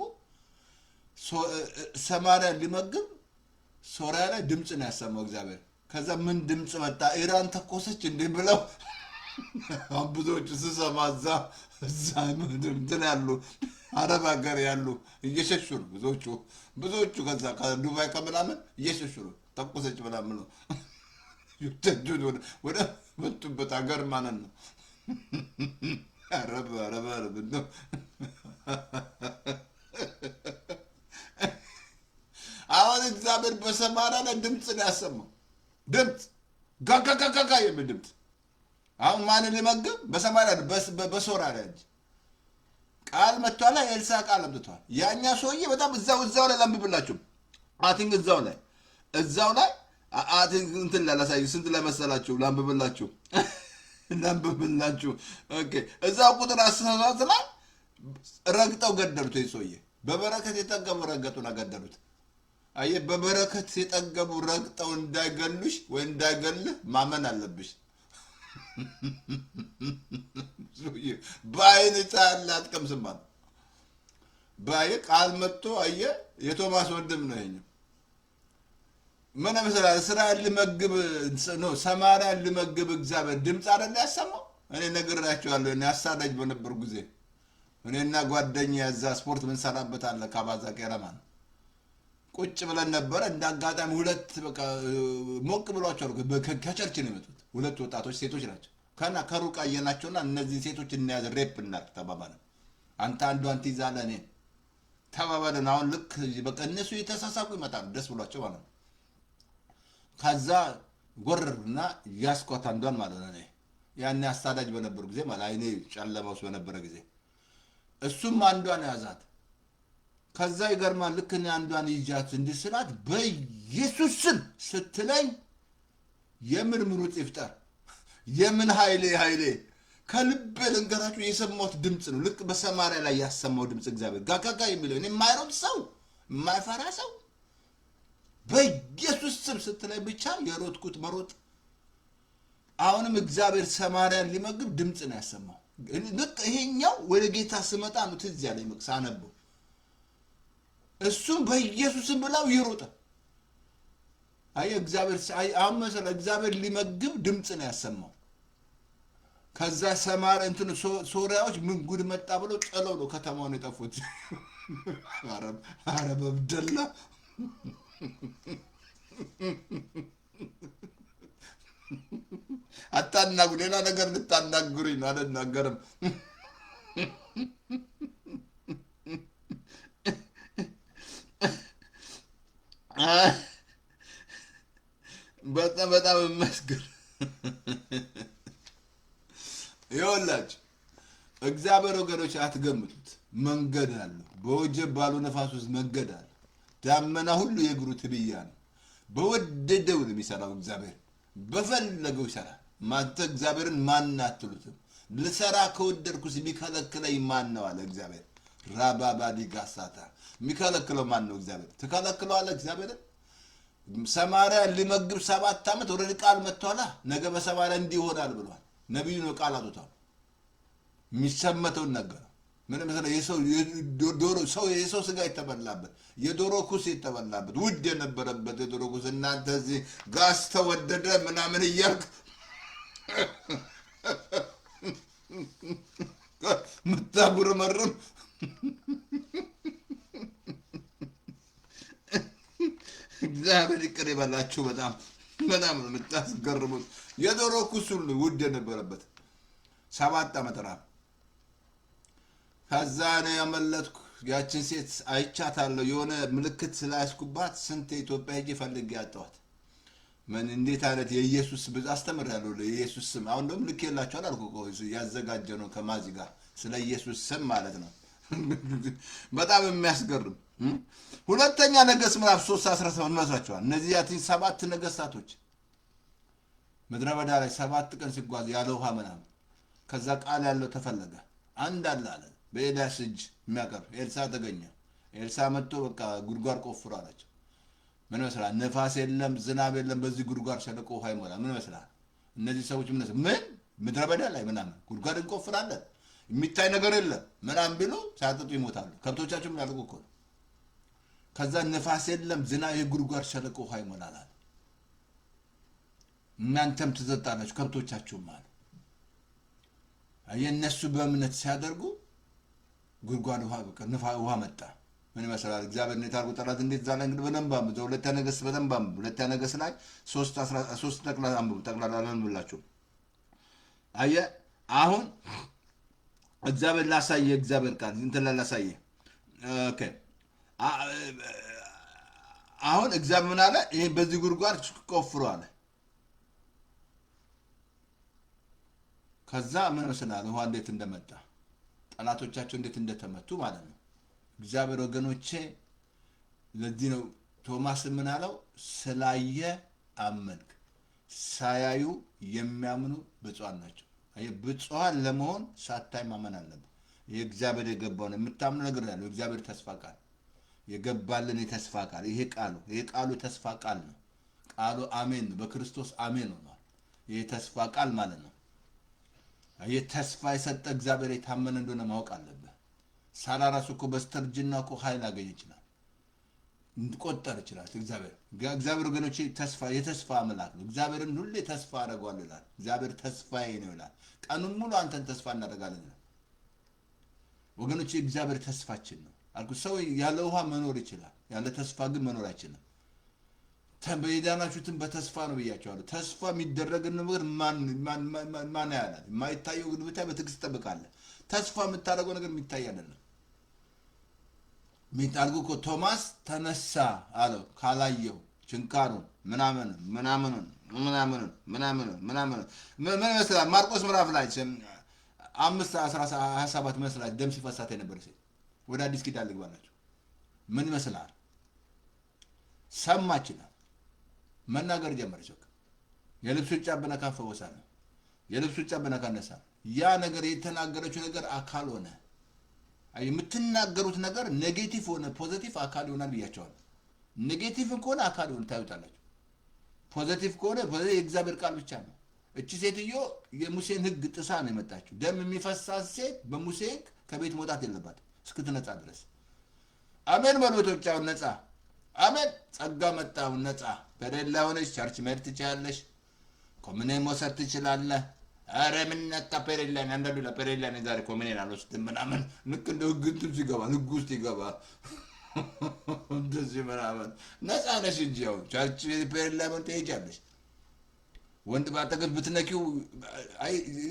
ሰማርያ ሊመግብ ሶሪያ ላይ ድምፅ ነው ያሰማው እግዚአብሔር። ከዛ ምን ድምፅ መጣ? ኢራን ተኮሰች እንዴ ብለው ብዙዎቹ ስሰማ እዛ እንትን ያሉ አረብ ሀገር ያሉ እየሸሹ ነው ብዙዎቹ ከዛ ከዱባይ ከምናምን እየሸሹ ነው። ተኮሰች ምናምን ነው ወደ መጡበት ሀገር ማለት ነው። አረብ ነው። አሁን እግዚአብሔር በሰማርያ ላይ ድምፅ ነው ያሰማው። ድምፅ ጋጋጋጋ የሚል ድምፅ። አሁን ማንን ሊመግብ? በሰማርያ በሶሪያ ላይ እንጂ ቃል መጥቷል። ላይ ኤልሳዕ ቃል አምጥቷል። ያኛ ሰውዬ በጣም እዛው ላይ ላንብብላችሁ። አቲንግ እዛው ላይ አቲንግ እንትን ላሳዩ ስንት ላይ መሰላችሁ? ላንብብላችሁ። ኦኬ እዛው ቁጥር 17 ላይ ረግጠው ገደሉት። ይሄ ሰውዬ በበረከት የጠገቡ ረገጡና ገደሉት። አየህ፣ በበረከት የጠገቡ ረግጠው እንዳይገሉሽ ወይ እንዳይገልህ ማመን አለብሽ። በአይን ጻል አትቀምስም አለ። በአይ ቃል መጥቶ አየ። የቶማስ ወንድም ነው ይሄኛው። ምን መሰለህ እስራኤል ልመግብ ነው ሰማርያን ልመግብ እግዚአብሔር ድምፅ አይደለ ያሰማው። እኔ ነግራቸዋለሁ። እኔ አሳዳጅ በነበር ጊዜ እኔና ጓደኛ ያዛ ስፖርት ምን ሰራበት አለ ካባዛ ቀረማን ቁጭ ብለን ነበረ። እንደ አጋጣሚ ሁለት በቃ ሞቅ ብሏቸው ከቸርች ነው የመጡት። ሁለት ወጣቶች ሴቶች ናቸው። ከና ከሩቅ አየናቸውና እነዚህ ሴቶች እንያዝ ሬፕ እናድርግ ተባባልን። አንተ አንዷን ትይዛለህ እኔ ተባባልን። አሁን ልክ በቃ እነሱ የተሳሳቁ ይመጣሉ ደስ ብሏቸው ማለት ነው። ከዛ ጎርርና ያስኳት አንዷን ማለት ነው። እኔ ያኔ አሳዳጅ በነበሩ ጊዜ ማለት አይኔ ጨለማ ውስጥ በነበረ ጊዜ እሱም አንዷን ያዛት። ከዛ ይገርማል። ልክ እኔ አንዷን ይዣት እንዲህ ስላት በኢየሱስ ስም ስትለኝ የምን ምሩጥ ይፍጠር የምን ኃይሌ ከልቤ ልንገራችሁ የሰማሁት ድምፅ ነው። ልክ በሰማርያ ላይ ያሰማው ድምፅ እግዚአብሔር ጋጋጋ የሚለው እኔ የማይሮጥ ሰው የማይፈራ ሰው በኢየሱስ ስም ስትለኝ ብቻ የሮጥኩት መሮጥ። አሁንም እግዚአብሔር ሰማርያን ሊመግብ ድምፅ ነው ያሰማው። ልክ ይሄኛው ወደ ጌታ ስመጣ ነው ትዝ ያለኝ ሳነበው። እሱም በኢየሱስም ብላው ይሮጣ። አይ እግዚአብሔር አሁን መሰለ እግዚአብሔር ሊመግብ ድምፅ ነው ያሰማው። ከዛ ሰማር እንትን ሶሪያዎች ምን ጉድ መጣ ብለው ጥለው ነው ከተማውን የጠፉት። አረብ አብደላ አታናጉ ሌላ ነገር ልታናግሩኝ ነው። አልናገርም። በጣም መስገር ይኸውላችሁ እግዚአብሔር ወገኖች አትገምቱት። መንገድ አለው። በወጀብ ባሉ ነፋስ ውስጥ መንገድ አለ። ዳመና ሁሉ የእግሩ ትብያ ነው። በወደደው ነው የሚሰራው። እግዚአብሔር በፈለገው ይሰራል። ማንተ እግዚአብሔርን ማን አትሉትም። ልሰራ ከወደድኩስ የሚከለክለኝ ማን ነው አለ እግዚአብሔር። ራባባዲ ጋሳታ የሚከለክለው ማን ነው? እግዚአብሔር። ትከለክለዋለህ እግዚአብሔርን? ሰማርያ ሊመግብ 7 ዓመት ወደ ቃል መጥቷላ። ነገ በሰማርያ እንዲህ ይሆናል ብሏል። ነቢዩ ነው ቃል አውጥቷል። የሚሰመተውን ነገር ምን መሰለህ የሰው ስጋ የተበላበት የዶሮ ኩስ የተበላበት ውድ የነበረበት የዶሮ ኩስ እናንተ እዚህ ጋስ ተወደደ ምናምን እያልክ ምታጉረመርም እግዚአብሔር ይቅር ይበላችሁ። በጣም ነው የምታስገርሙት። የዶሮ ኩስ ሁሉ ውድ የነበረበት 7 ዓመት ራብ። ከዛ ነው ያመለጥኩ። ያችን ሴት አይቻታለሁ። የሆነ ምልክት ስላያስኩባት ስንት ኢትዮጵያ ሄጄ ፈልጌ ያጣኋት። ምን እንዴት አይነት የኢየሱስ ብዙ አስተምሬያለሁ። የኢየሱስ ስም አሁን ደግሞ ልክ የላችኋል አልኩ እኮ ያዘጋጀ ነው ከማዚ ጋር ስለ ኢየሱስ ስም ማለት ነው። በጣም የሚያስገርም ሁለተኛ ነገሥት ምዕራፍ 3:17 መስራቸዋል። እነዚህ ያቲን 7 ነገሥታቶች ምድረ በዳ ላይ 7 ቀን ሲጓዝ ያለ ውሃ ምናምን። ከዛ ቃል ያለው ተፈለገ። አንድ አለ በኤልያስ እጅ የሚያቀርብ ኤልሳ ተገኘ። ኤልሳ መጥቶ በቃ ጉድጓድ ቆፍሮ አላቸው። ምን መስላ ነፋስ የለም ዝናብ የለም፣ በዚህ ጉድጓድ ሸለቆ ውሃ ይሞላል። ምን መስላ እነዚህ ሰዎች ምን ምድረ በዳ ላይ ምናምን ጉድጓድ እንቆፍራለን የሚታይ ነገር የለም ምናምን ቢሉ ሳያጠጡ ይሞታሉ። ከብቶቻቸውም ያልቁ እኮ። ከዛ ነፋስ የለም ዝናብ የጉድጓድ ሸለቆ ውሃ ይሞላል። እናንተም ትጠጣላችሁ ከብቶቻችሁም አለ። የእነሱ በእምነት ሲያደርጉ ጉድጓድ ውሃ መጣ። ምን ይመስላል? እግዚአብሔር እንዴት አድርጎ ጠላት እንዴት ዛላ እንግዲህ በደንብ አንብቡ። ሁለተኛ ነገሥት በደንብ አንብቡ። ሁለተኛ ነገሥት ላይ 3:13 ጠቅላላ አንብቡ። ጠቅላላ አንብቡላችሁ። አየህ አሁን እግዚአብሔር ላሳየ እግዚአብሔር ቃል እንትን ላሳየ። ኦኬ አሁን እግዚአብሔር ምን አለ? ይሄ በዚህ ጉድጓድ ቆፍሩ አለ። ከዛ ምን መስላል? ውሃ እንዴት እንደመጣ ጠላቶቻቸው እንዴት እንደተመቱ ማለት ነው። እግዚአብሔር ወገኖቼ ለዚህ ነው ቶማስ ምን አለው? ስላየ አመንክ፣ ሳያዩ የሚያምኑ ብፁዓን ናቸው። ብፁዓን ለመሆን ሳታይ ማመን አለብን። ይህ እግዚአብሔር የገባው ነው። የምታምኑ ነገር ያለው እግዚአብሔር ተስፋ ቃል የገባልን የተስፋ ቃል ይሄ ቃሉ ተስፋ ቃል ነው። ቃሉ አሜን ነው። በክርስቶስ አሜን ሆኗል። ይሄ ተስፋ ቃል ማለት ነው። የተስፋ የሰጠ እግዚአብሔር የታመነ እንደሆነ ማወቅ አለብህ። ሳራ ራሱ እኮ በስተርጅና እኮ ኃይል አገኘ ይችላል እንቆጠር ይችላል። እግዚአብሔር ወገኖቼ የተስፋ አምላክ ነው። እግዚአብሔርን ሁሌ ተስፋ አደርገዋለሁ ይላል። እግዚአብሔር ተስፋዬ ነው ይላል። ቀኑን ሙሉ አንተን ተስፋ እናደርጋለን ይላል። ወገኖቼ እግዚአብሔር ተስፋችን ነው አልኩ። ሰው ያለ ውሃ መኖር ይችላል፣ ያለ ተስፋ ግን መኖር አይችልም። የዳናችሁትን በተስፋ ነው ብያቸዋለሁ። ተስፋ የሚደረግን ነገር ማን ያያላል? የማይታየው ግን ብታይ በትዕግስት ትጠብቃለህ። ተስፋ የምታደርገው ነገር የሚታይ አይደለም። ሚጣልጉ እኮ ቶማስ ተነሳ አለው ካላየው ችንካሩን ምናምን ምን ይመስላል? ማርቆስ ምዕራፍ ላይ 5:27 ይመስላል ደም ሲፈሳት የነበረ ሴት። ወደ አዲስ ኪዳን ልግባላችሁ። ምን ይመስላል? ሰማችና መናገር ጀመረች። የልብሱን ጫፍ በነካ ፈወሳለሁ፣ የልብሱን ጫፍ በነካ ነሳ። ያ ነገር የተናገረችው ነገር አካል ሆነ። የምትናገሩት ነገር ኔጌቲቭ ሆነ ፖዚቲቭ አካል ይሆናል ብያቸዋለሁ። ኔጌቲቭ ከሆነ አካል ይሆን ታዩታላችሁ። ፖዚቲቭ ከሆነ የእግዚአብሔር ቃል ብቻ ነው። እቺ ሴትዮ የሙሴን ሕግ ጥሳ ነው የመጣችው። ደም የሚፈሳት ሴት በሙሴ ሕግ ከቤት መውጣት የለባት እስክትነጻ ድረስ። አሜን በሎቶች። አሁን ነጻ አሜን። ጸጋ መጣው ነጻ። በሌላ ሆነሽ ቸርች መሄድ ትችላለሽ። ኮሚኒየን መውሰድ ትችላለህ። አረ ምን ነካ ፔሬላን አንዳንዱ ለፔሬላን ዛሬ ኮሚኒየን አልወስድም ምናምን ልክ እንደ ሕግ እንትን ሲገባ ሕግ ውስጥ ይገባል። እንደዚህ ምናምን ነጻ ነሽ እንጂ ያው ቸርች ፔሬላን ትሄጃለሽ። ወንድ ባጠገብ ብትነኪው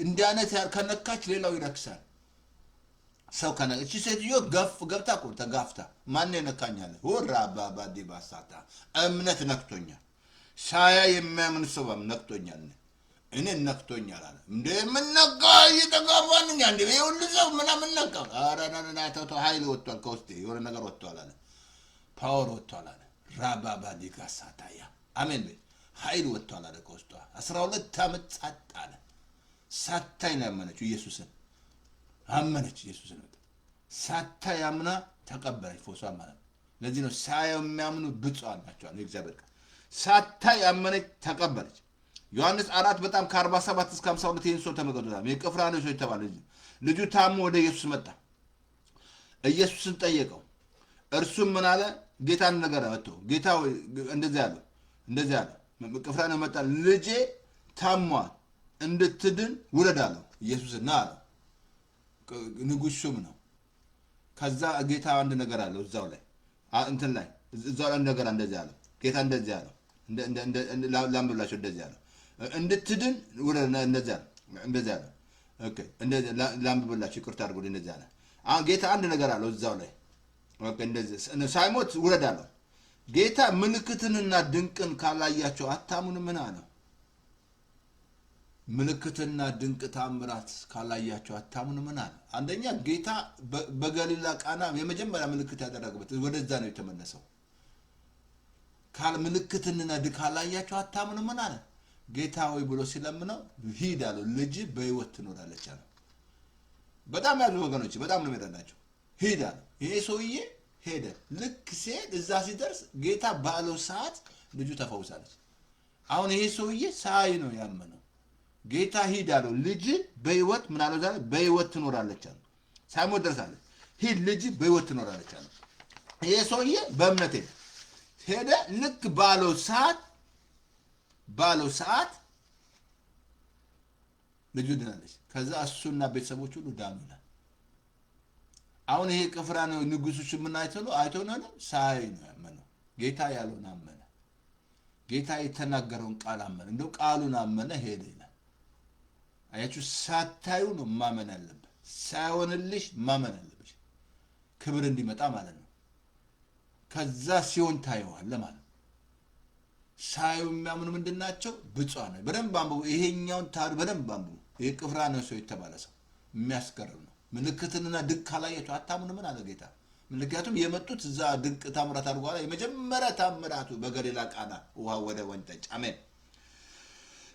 እንዲህ አይነት ከነካች ሌላው ይረክሳል። ሰው እቺ ሴትዮ ገብታ እኮ ተጋፍታ ማን የነካኛለ ወራ ባባዲ ባሳታ እምነት ነክቶኛል። ሳያ የሚያምን ሰው ነክቶኛል። እኔ ነክቶኛል አለ። እንደ ምን ነካ? እየተጋፋንኛ እንደ ይሁን ሰው ምናምን ነካ። አራናና ታቶ ኃይል ወጥቷል ከውስጤ የሆነ ነገር ወጥቷል አለ። ፓወር ወጥቷል አለ። ራባባዲ ጋሳታያ አሜን በይ። ኃይል ወጥቷል አለ ከውስጧ። 12 ዓመት ጸጥ አለ። ሳታይ ነው ያመነችው ኢየሱስን። አመነች ኢየሱስን። ሳታይ አምና ተቀበለች ፈውሷን ማለት ነው። ለዚህ ነው ሳያዩ የሚያምኑ ብፁዓን ናቸው አለ እግዚአብሔር ቃል። ሳታይ አመነች ተቀበለች። ዮሐንስ 4 በጣም ከ47 እስከ 52 ይህን ሰው ተመልከቱታል። የቅፍራኖስ ሰው የተባለ ልጁ ታሞ ወደ ኢየሱስ መጣ። ኢየሱስን ጠየቀው። እርሱም ምን አለ? ጌታን ነገር መጥቶ ጌታ እንደዚህ አለ ቅፍራኖስ መጣ። ልጄ ታሟል እንድትድን ውረድ አለው። ኢየሱስ ና አለው። ንጉሥ ሹም ነው። ከዛ ጌታ አንድ ነገር አለው እዛው ላይ እንትን ላይ እዛው ላይ ነገር እንደዚህ አለው። ጌታ እንደዚህ አለው። ላምብላቸው እንደዚህ አለው። እንድትድን ውረድ እንደዚህ አለው። ኦኬ እንደዚህ ላምብላቸው ይቅርታ አድርጉልኝ እንደዚህ አለ። አሁን ጌታ አንድ ነገር አለው እዛው ላይ ኦኬ እንደዚህ ሳይሞት ውረድ አለው። ጌታ ምልክትንና ድንቅን ካላያቸው አታሙን ምን አለው? ምልክትና ድንቅ ታምራት ካላያቸው አታሙን ምን አለ? አንደኛ ጌታ በገሊላ ቃና የመጀመሪያ ምልክት ያደረገበት ወደዛ ነው የተመለሰው። ምልክትንና ድንቅ ካላያቸው አታሙን ምን አለ? ጌታ ሆይ ብሎ ሲለምነው ሂድ አለው። ልጅ በሕይወት ትኖራለች አለው። በጣም ያዙ ወገኖች፣ በጣም ነው የሚረዳቸው። ሂድ አለው። ይሄ ሰውዬ ሄደ። ልክ ሲሄድ እዛ ሲደርስ ጌታ ባለው ሰዓት ልጁ ተፈውሳለች። አሁን ይሄ ሰውዬ ሳይ ነው ያመነው። ጌታ ሂድ አለው። ልጅ በሕይወት ምን አለው? ዛሬ በሕይወት ትኖራለች አለ። ሳይሞት ደርሳለች። ሂድ ልጅ በሕይወት ትኖራለች አለ። ይሄ ሰውዬ በእምነት ሄደ። ልክ ባለው ሰዓት ልጁ ድናለች። ከዛ እሱና ቤተሰቦች ሁሉ ዳኑ ይላል። አሁን ይሄ ቅፍራኖስ ንጉሡ ምን አይቶ ነው? ሳይ ነው ያመነው። ጌታ ያለውን አመነ። ጌታ የተናገረውን ቃል አመነ። እንደው ቃሉን አመነ ሄደ ይላል። አያችሁ፣ ሳታዩ ነው ማመን ያለብህ። ሳይሆንልሽ ማመን አለብሽ፣ ክብር እንዲመጣ ማለት ነው። ከዛ ሲሆን ታየዋለህ ማለት ነው። ሳዩ የሚያምኑ ምንድን ናቸው? ብፁዓን ነው። በደንብ አንብቡ። ይሄኛውን ታሪክ በደንብ አንብቡ። ይሄ ቅፍራኖስ ሰው የተባለ ሰው የሚያስገርም ነው። ምልክትንና ድንቅ ካላያቸው አታምኑ ምን አለ ጌታ። ምክንያቱም የመጡት እዛ ድንቅ ታምራት አድርጓል። የመጀመሪያ ታምራቱ በገሊላ ቃና ውሃ ወደ ወይን ጠጅ። አሜን።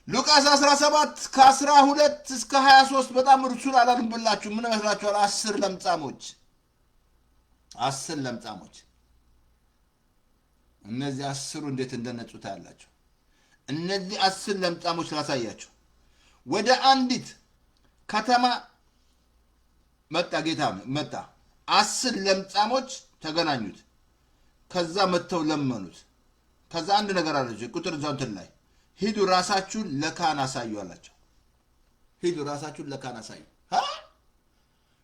ሉቃስ 17 ከ12 እስከ 23 በጣም እርሱን አላልብላችሁ። ምን መስላችኋል? 10 ለምጻሞች እነዚህ 10ሩ እንዴት እንደነጹ ታያላችሁ። እነዚህ 10 ለምጻሞች ላሳያችሁ። ወደ አንዲት ከተማ መጣ። ጌታ መጣ። 10 ለምጻሞች ተገናኙት። ከዛ መጥተው ለመኑት። ከዛ አንድ ነገር አለች ቁጥር እዛው እንትን ላይ ሂዱ ራሳችሁን ለካህን አሳዩ አላቸው። ሂዱ ራሳችሁን ለካህን አሳዩ።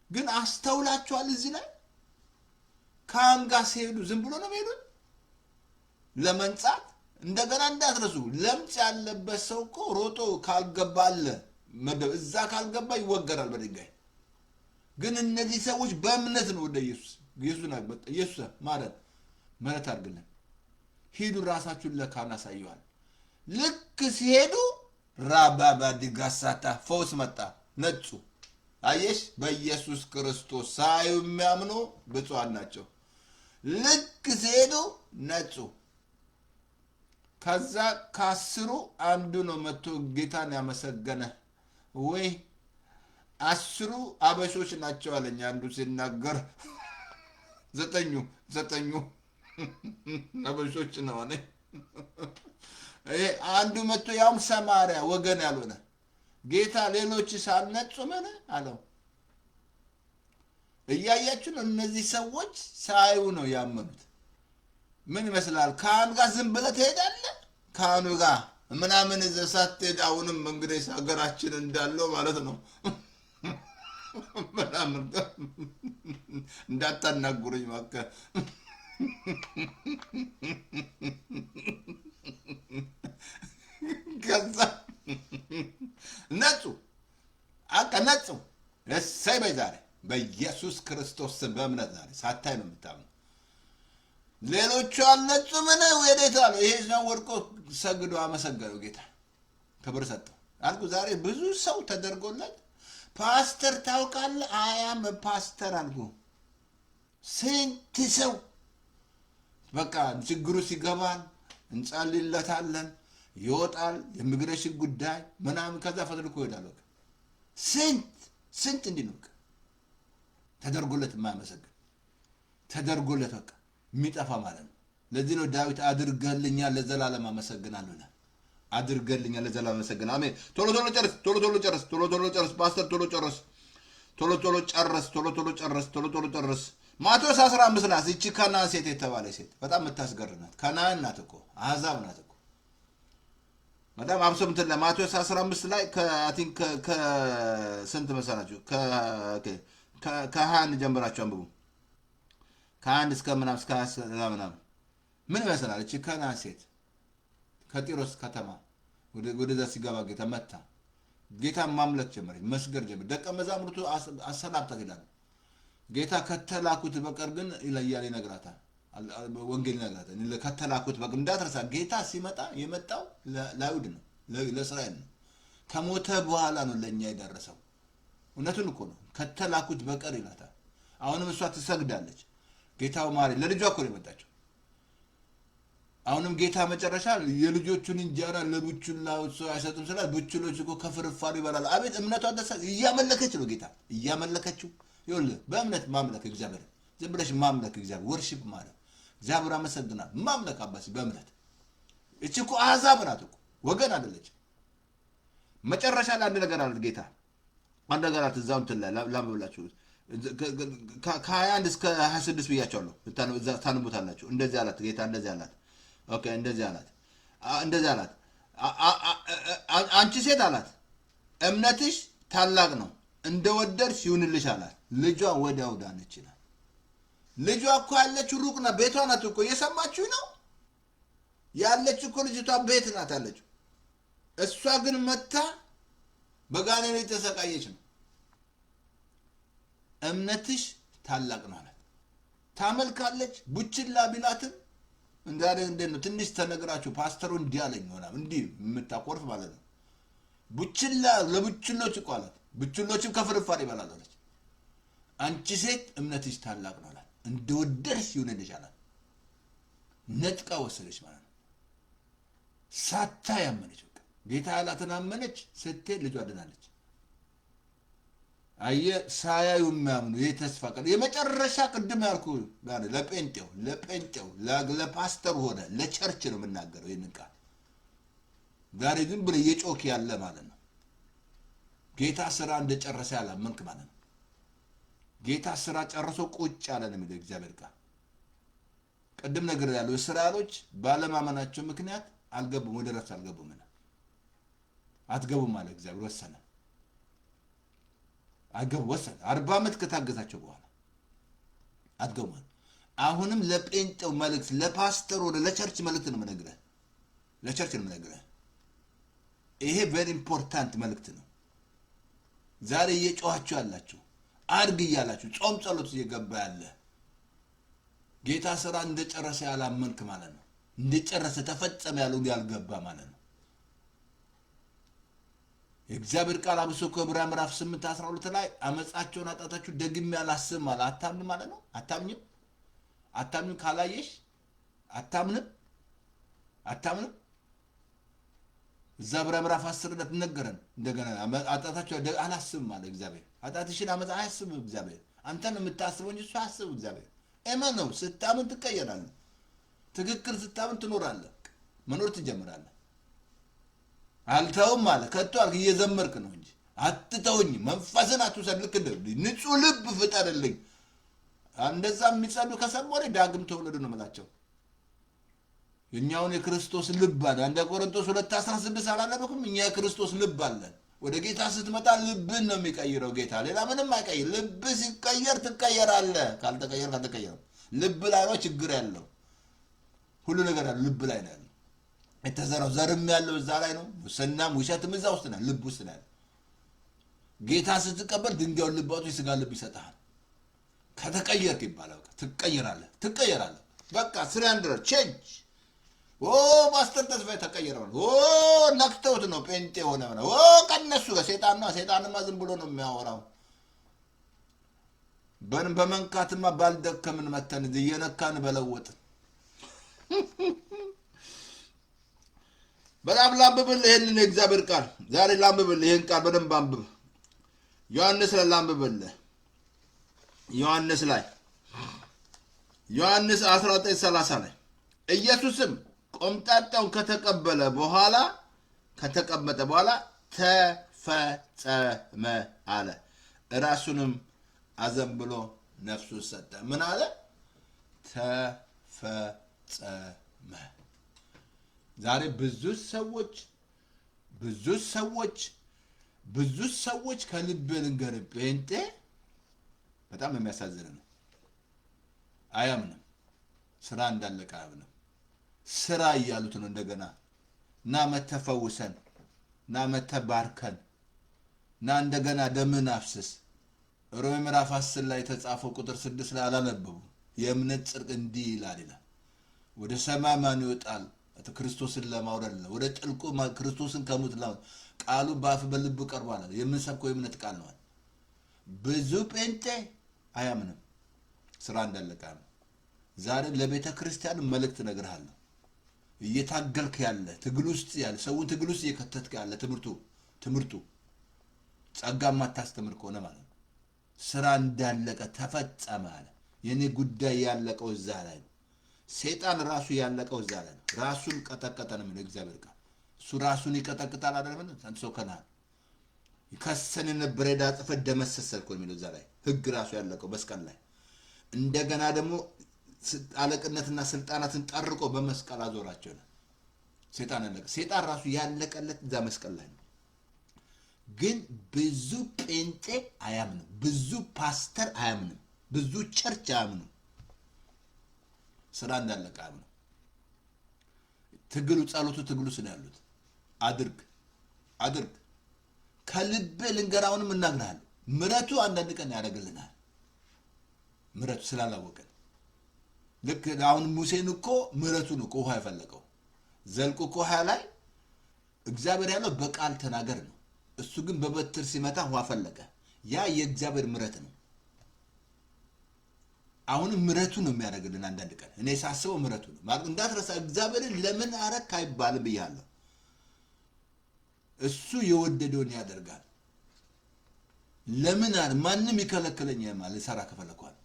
ግን አስተውላችኋል? እዚህ ላይ ካህን ጋር ሲሄዱ ዝም ብሎ ነው የሚሄዱት ለመንጻት። እንደገና እንዳትረሱ ለምጽ ያለበት ሰው እኮ ሮጦ ካልገባ አለ መደብ እዛ ካልገባ ይወገራል በድንጋይ። ግን እነዚህ ሰዎች በእምነት ነው ወደ ኢየሱስ ማለት አድርግልን ሂዱ ራሳችሁን ለካህን አሳዩዋል። ልክ ሲሄዱ ራባባ ዲጋሳታ ፈውስ መጣ፣ ነጹ። አየሽ፣ በኢየሱስ ክርስቶስ ሳዩ የሚያምኑ ብፁዓን ናቸው። ልክ ሲሄዱ ነጹ። ከዛ ከ10 አንዱ ነው መጥቶ ጌታን ያመሰገነ። ወይ 10 አበሾች ናቸው አለኝ አንዱ ሲናገር። 9 አበሾች ነው አለ። አንዱ መጥቶ ያውም ሰማርያ ወገን ያልሆነ ጌታ ሌሎች ሳልነጹምን አለው። እያያችሁ ነው። እነዚህ ሰዎች ሳዩ ነው ያመኑት። ምን ይመስላል? ካህን ጋር ዝም ብለህ ትሄዳለህ? ካህኑ ጋር ምናምን እዚህ ሳትሄድ አሁንም እንግዲህ ሀገራችን እንዳለው ማለት ነው ምናምን እንዳታናጉረኝ እባክህ። ከዛ ነጹ ነጹ። እሰይ በይ ዛሬ በኢየሱስ ክርስቶስ ስም በእምነት ዛሬ ሳታይ ነው የምታምነው። ሌሎቹ አልነጹምን? ወዴት አሉ? ይሄ ነው ወድቆ ሰግዶ አመሰገነው ጌታ፣ ክብር ሰጠው አልኩ። ዛሬ ብዙ ሰው ተደርጎለት ፓስተር ታውቃለህ? አያም ፓስተር አልኩ። ስንት ሰው በቃ ችግሩ ሲገባን እንጸልይለታለን፣ ይወጣል፣ የኢሚግሬሽን ጉዳይ ምናምን፣ ከዛ ፈትልኮ ይሄዳል። በቃ ስንት እንዲህ ነው ተደርጎለት የማያመሰግን ተደርጎለት በቃ የሚጠፋ ማለት ነው። ለዚህ ነው ዳዊት አድርገልኛል ለዘላለም አመሰግናለሁ ይላል። አድርገልኛል ለዘላለም አመሰግናለሁ። አሜን። ቶሎ ጨርስ ፓስተር፣ ቶሎ ጨርስ። ማቴዎስ 15 ላይ እቺ ከናን ሴት የተባለ ሴት በጣም የምታስገርናት ከናን ናት እኮ አሕዛብ ናት እኮ በጣም አብሶምት ላይ ማቴዎስ 15 ላይ ከስንት መሰላችሁ? ከ21 ጀምራችሁ አንብቡ። ከ1 እስከ ምናምን እስከ 20 ምናምን ምን ይመስላል? እቺ ከናን ሴት ከጢሮስ ከተማ ወደዛ ሲገባ ጌታ መታ። ጌታ ማምለክ ጀመረች፣ መስገድ ጀመረች። ደቀ መዛሙርቱ አሰናብታት ይላሉ። ጌታ ከተላኩት በቀር ግን ይለያል ይነግራታል። ወንጌል ይነግራታል። ከተላኩት በቀር እንዳትረሳ፣ ጌታ ሲመጣ የመጣው ለአይሁድ ነው፣ ለእስራኤል ነው። ከሞተ በኋላ ነው ለእኛ የደረሰው። እውነቱን እኮ ነው። ከተላኩት በቀር ይላታል። አሁንም እሷ ትሰግዳለች። ጌታው ማሪ ለልጇ እኮ ነው የመጣችው። አሁንም ጌታ መጨረሻ የልጆቹን እንጀራ ለቡችላው ሰው አይሰጡም ስላል ቡችሎች እኮ ከፍርፋሪ ይበላል። አቤት እምነቷ ደሳ እያመለከች ነው ጌታ እያመለከችው። ይኸውልህ በእምነት ማምለክ እግዚአብሔር፣ ዝም ብለሽ ማምለክ እግዚአብሔር፣ ወርሺፕ ማለት እግዚአብሔር አመሰግናል ማምለክ አባሲ በእምነት። እቺ እኮ አሕዛብ ናት እኮ ወገን አይደለች። መጨረሻ ላይ አንድ ነገር አለ ጌታ፣ አንድ ነገር አለ እዛው እንትን ላይ ላምብላችሁ ከ21 እስከ 26 ብያቸዋለሁ። ታንቡታላችሁ። እንደዚህ አላት ጌታ፣ እንደዚህ አላት። ኦኬ እንደዚህ አላት አንቺ ሴት አላት እምነትሽ ታላቅ ነው፣ እንደወደድሽ ይሁንልሽ አላት። ልጇ ወዲያው ዳነች ይላል። ልጇ እኮ ያለችው ሩቅ ናት፣ ቤቷ ናት እኮ። እየሰማችሁ ነው? ያለችው እኮ ልጅቷ ቤት ናት ያለችው። እሷ ግን መታ በጋኔን የተሰቃየች ነው። እምነትሽ ታላቅ ነው አላት። ታመልካለች። ቡችላ ቢላትም እንዳለ እንዴት ነው ትንሽ ተነግራችሁ ፓስተሩ እንዲህ አለኝ ሆና እንዲህ የምታቆርፍ ማለት ነው። ቡችላ ለቡችሎች እኮ አላት። ቡችሎችም ከፍርፋሪ ይበላል አለች። አንቺ ሴት እምነትሽ ታላቅ ነው አላት። እንደወደድሽ ይሁንልሽ አላት። ነጥቃ ወሰደች ማለት ነው። ሳታያመነች በቃ ጌታ ያላትን አመነች። ስትሄድ ልጇ ድናለች። አየ ሳያዩ የሚያምኑ ይህ ተስፋ ቀን የመጨረሻ ቅድም ያልኩ ለጴንጤው ለፓስተር ሆነ ለቸርች ነው የምናገረው። ይህን ቃል ዛሬ ግን ብለ የጮክ ያለ ማለት ነው። ጌታ ስራ እንደጨረሰ ያላመንክ ማለት ነው። ጌታ ስራ ጨርሶ ቁጭ ያለ ነው የሚለው እግዚአብሔር ቃል። ቅድም ነገር ያለው እስራኤሎች ባለማመናቸው ምክንያት አልገቡም፣ ወደ ረፍት አልገቡም። አትገቡም ማለት እግዚአብሔር ወሰነ። አገቡ ወሰነ። 40 ዓመት ከታገዛቸው በኋላ አትገቡም። አሁንም ለጴንጤው መልእክት፣ ለፓስተሩ፣ ለቸርች መልእክት ነው የምነግርህ። ለቸርች ነው የምነግርህ። ይሄ ቬሪ ኢምፖርታንት መልእክት ነው። ዛሬ እየጮኻችሁ ያላችሁ አድግ እያላችሁ ጾም ጸሎት እየገባ ያለ ጌታ ስራ እንደጨረሰ ያላመንክ ማለት ነው። እንደጨረሰ ተፈጸመ ያለው ያልገባ ማለት ነው። የእግዚአብሔር ቃል አብሶ ከዕብራውያን ምዕራፍ 8:12 ላይ አመጻቸውን ኃጢአታችሁ ደግሜ አላስብም አለ። አታምንም ማለት ነው። አታምንም ካላየሽ አታምንም። እዛ ዕብራውያን ምዕራፍ 10 ላይ ተነገረን እንደገና ኃጢአታችሁ አላስብም አለ እግዚአብሔር። ኃጢአትሽን አመጻ አያስብም እግዚአብሔር። አንተን የምታስበው እንጂ እሱ አያስብም እግዚአብሔር። እመነው። ስታምን ትቀየራለህ። ትክክል ስታምን ትኖራለህ፣ መኖር ትጀምራለህ። አልተውም አለ ከቶ አልክ እየዘመርክ ነው እንጂ አትተውኝ፣ መንፈስን አትውሰድ። ልክ ንጹህ ልብ ፍጠርልኝ። እንደዛ የሚጸልዩ ከሰሞኔ ዳግም ተወለዱ ነው የምላቸው። የኛውን የክርስቶስ ልብ አለ። አንደ ቆሮንቶስ 2:16 አላለበኩም? እኛ የክርስቶስ ልብ አለን። ወደ ጌታ ስትመጣ ልብን ነው የሚቀይረው ጌታ፣ ሌላ ምንም አይቀይር። ልብ ሲቀየር ትቀየራለህ። ካልተቀየረ ልብ ላይ ነው ችግር ያለው። ሁሉ ነገር ያለው ልብ ላይ ነው ያለው። የተዘራው ዘርም ያለው እዛ ላይ ነው። ሙስናም ውሸትም እዛ ውስጥ ነው፣ ልብ ውስጥ ነው። ጌታ ስትቀበል ድንጋዩን ልብ አውጥቶ የሥጋ ልብ ይሰጥሃል። ከተቀየርክ ይባላል ትቀየራለህ። በቃ 300 ቼንጅ። ማስተር ተስፋዬ ተቀየረ ነው። ነክተውት ነው ጴንጤ ሆነ ነው። ከነሱ ጋር ሰይጣንማ ዝም ብሎ ነው የሚያወራው። በመንካትማ ባልደከምን መተን እየነካን በለወጥን። በጣም ላንብብልህ ይህንን የእግዚአብሔር ቃል ዛሬ ላንብብልህ። ይህን ቃል በደንብ አንብብ። ዮሐንስ ላይ ላንብብልህ። ዮሐንስ 19:30 ላይ ኢየሱስም ቆምጣጣውን ከተቀመጠ በኋላ ተፈጸመ አለ። ራሱንም አዘንብሎ ነፍሱን ሰጠ። ምን አለ? ተፈጸመ። ዛሬ ብዙ ሰዎች ከልብ ልንገር ጴንጤ በጣም የሚያሳዝን ነው። አያምንም። ስራ እንዳለቀ አያምንም። ስራ እያሉት ነው። እንደገና ና መተፈውሰን፣ ና መተባርከን፣ ና እንደገና ደምን አፍስስ። ሮሜ ምዕራፍ 10 ላይ የተጻፈው ቁጥር 6 ላይ አላነበቡ? የእምነት ጽድቅ እንዲህ ይላል። ወደ ሰማይ ማን ይወጣል? ክርስቶስን ለማውረድ ነው። ወደ ጥልቁ ክርስቶስን ከሙት ቃሉ በአፍ በልብ ቀርቧል። የምንሰብከው የእምነት ቃል ነው። ብዙ ጴንጤ አያምንም። ስራ እንዳለቀ ነው። ዛሬ ለቤተ ክርስቲያን መልእክት እነግርሃለሁ። እየታገልክ ያለ ትግል ውስጥ ያለ ሰውን ትግል ውስጥ እየከተትክ ያለ ትምህርቱ ጸጋ ማታስተምር ከሆነ ማለት ነው። ስራ እንዳለቀ ተፈጸመ አለ። የኔ ጉዳይ ያለቀው እዛ ላይ ነው። ሰይጣን ራሱ ያለቀው እዛ ላይ ነው። ራሱን ቀጠቀጠ ነው የሚለው እግዚአብሔር ቃል። እሱ ራሱን ይቀጠቅጣል አይደለም? አንተ ሰው ከናል ይከሰን የነበረ ዕዳ ጽሕፈት ደመሰሰልኩ የሚለው እዛ ላይ ህግ ራሱ ያለቀው መስቀል ላይ። እንደገና ደግሞ አለቅነትና ስልጣናትን ጠርቆ በመስቀል አዞራቸው ነው። ሰይጣን ራሱ ያለቀለት እዛ መስቀል ላይ ነው። ግን ብዙ ጴንጤ አያምንም። ብዙ ፓስተር አያምንም። ብዙ ቸርች አያምንም። ስራ እንዳለቀ አያምንም። ጸሎቱ ትግሉ ስለ ያሉት አድርግ ከልቤ ልንገራውንም እናግርሃለሁ። ምሕረቱ አንዳንድ ቀን ያደርግልናል። ምሕረቱ ስላላወቀን ልክ አሁን ሙሴን እኮ ምሕረቱን እኮ ውሃ የፈለቀው ዘልቁ እኮ ውሃ ላይ እግዚአብሔር ያለው በቃል ተናገር ነው። እሱ ግን በበትር ሲመታ ውሃ ፈለቀ። ያ የእግዚአብሔር ምሕረት ነው። አሁንም ምሕረቱ ነው የሚያደርግልን። አንዳንድ ቀን እኔ ሳስበው ምሕረቱ ነው ማለት እንዳትረሳ። እግዚአብሔርን ለምን አረክ አይባልም ብያለሁ። እሱ የወደደውን ያደርጋል። ለምን ማንም ይከለክለኝ ማለት ሰራ ከፈለኳል።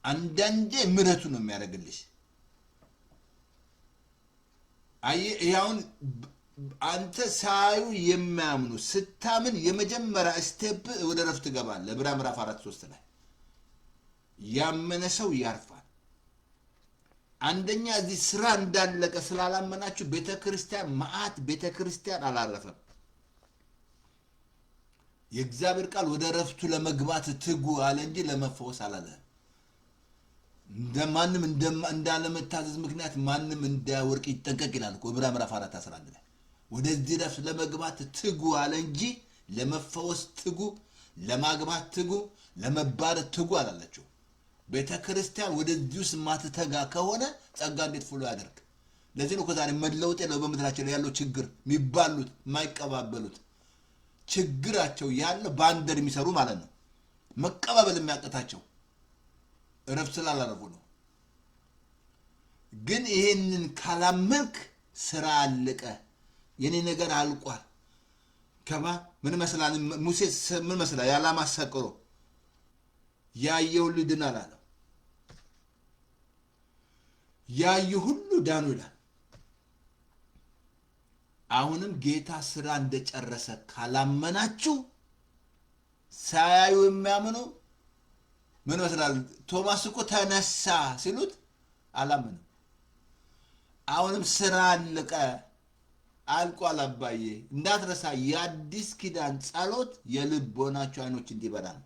አንዳንዴ ምሕረቱ ነው የሚያደርግልሽ። አይ ያውን አንተ ሳዩ የሚያምኑ ስታምን የመጀመሪያ ስቴፕ ወደ ረፍት ትገባለህ። ዕብራውያን ምዕራፍ 4:3 ላይ ያመነ ሰው ያርፋል። አንደኛ እዚህ ስራ እንዳለቀ ስላላመናችሁ ቤተክርስቲያን መዓት ቤተክርስቲያን አላረፈም። የእግዚአብሔር ቃል ወደ ረፍቱ ለመግባት ትጉ አለ እንጂ ለመፈወስ አላለም። እንደማንም እንዳለመታዘዝ ምክንያት ማንም እንዳይወርቅ ይጠንቀቅ ይላል ዕብራውያን ምዕራፍ 4:11 ላይ ወደዚህ ረፍት ለመግባት ትጉ አለ እንጂ ለመፈወስ ትጉ፣ ለማግባት ትጉ፣ ለመባረክ ትጉ አላለችው። ቤተክርስቲያን ወደዚህ ውስጥ ማትተጋ ከሆነ ጸጋ እንዴት ፍሎ ያደርግ? ለዚህ ነው ዛሬ መለወጥ ነው በምድራችን ያለው ችግር የሚባሉት የማይቀባበሉት ችግራቸው ያለው ባንደር የሚሰሩ ማለት ነው። መቀባበል የሚያቀታቸው ረፍት ስላላረፉ ነው። ግን ይሄንን ካላመንክ ስራ አለቀ፣ የኔ ነገር አልቋል። ከማ ምን መስላል? ሙሴ ምን መስላል? ያላማ ሰቅሮ ያየ ሁሉ ይድናል አለው። ያየ ሁሉ ዳኑ ይላል። አሁንም ጌታ ስራ እንደጨረሰ ካላመናችሁ ሳያዩ የሚያምኑ ምን መስላል? ቶማስ እኮ ተነሳ ሲሉት አላመንም። አሁንም ስራ አለቀ አልቋል። አባዬ እንዳትረሳ የአዲስ ኪዳን ጸሎት የልቦናችሁ አይኖች እንዲበራ ነው።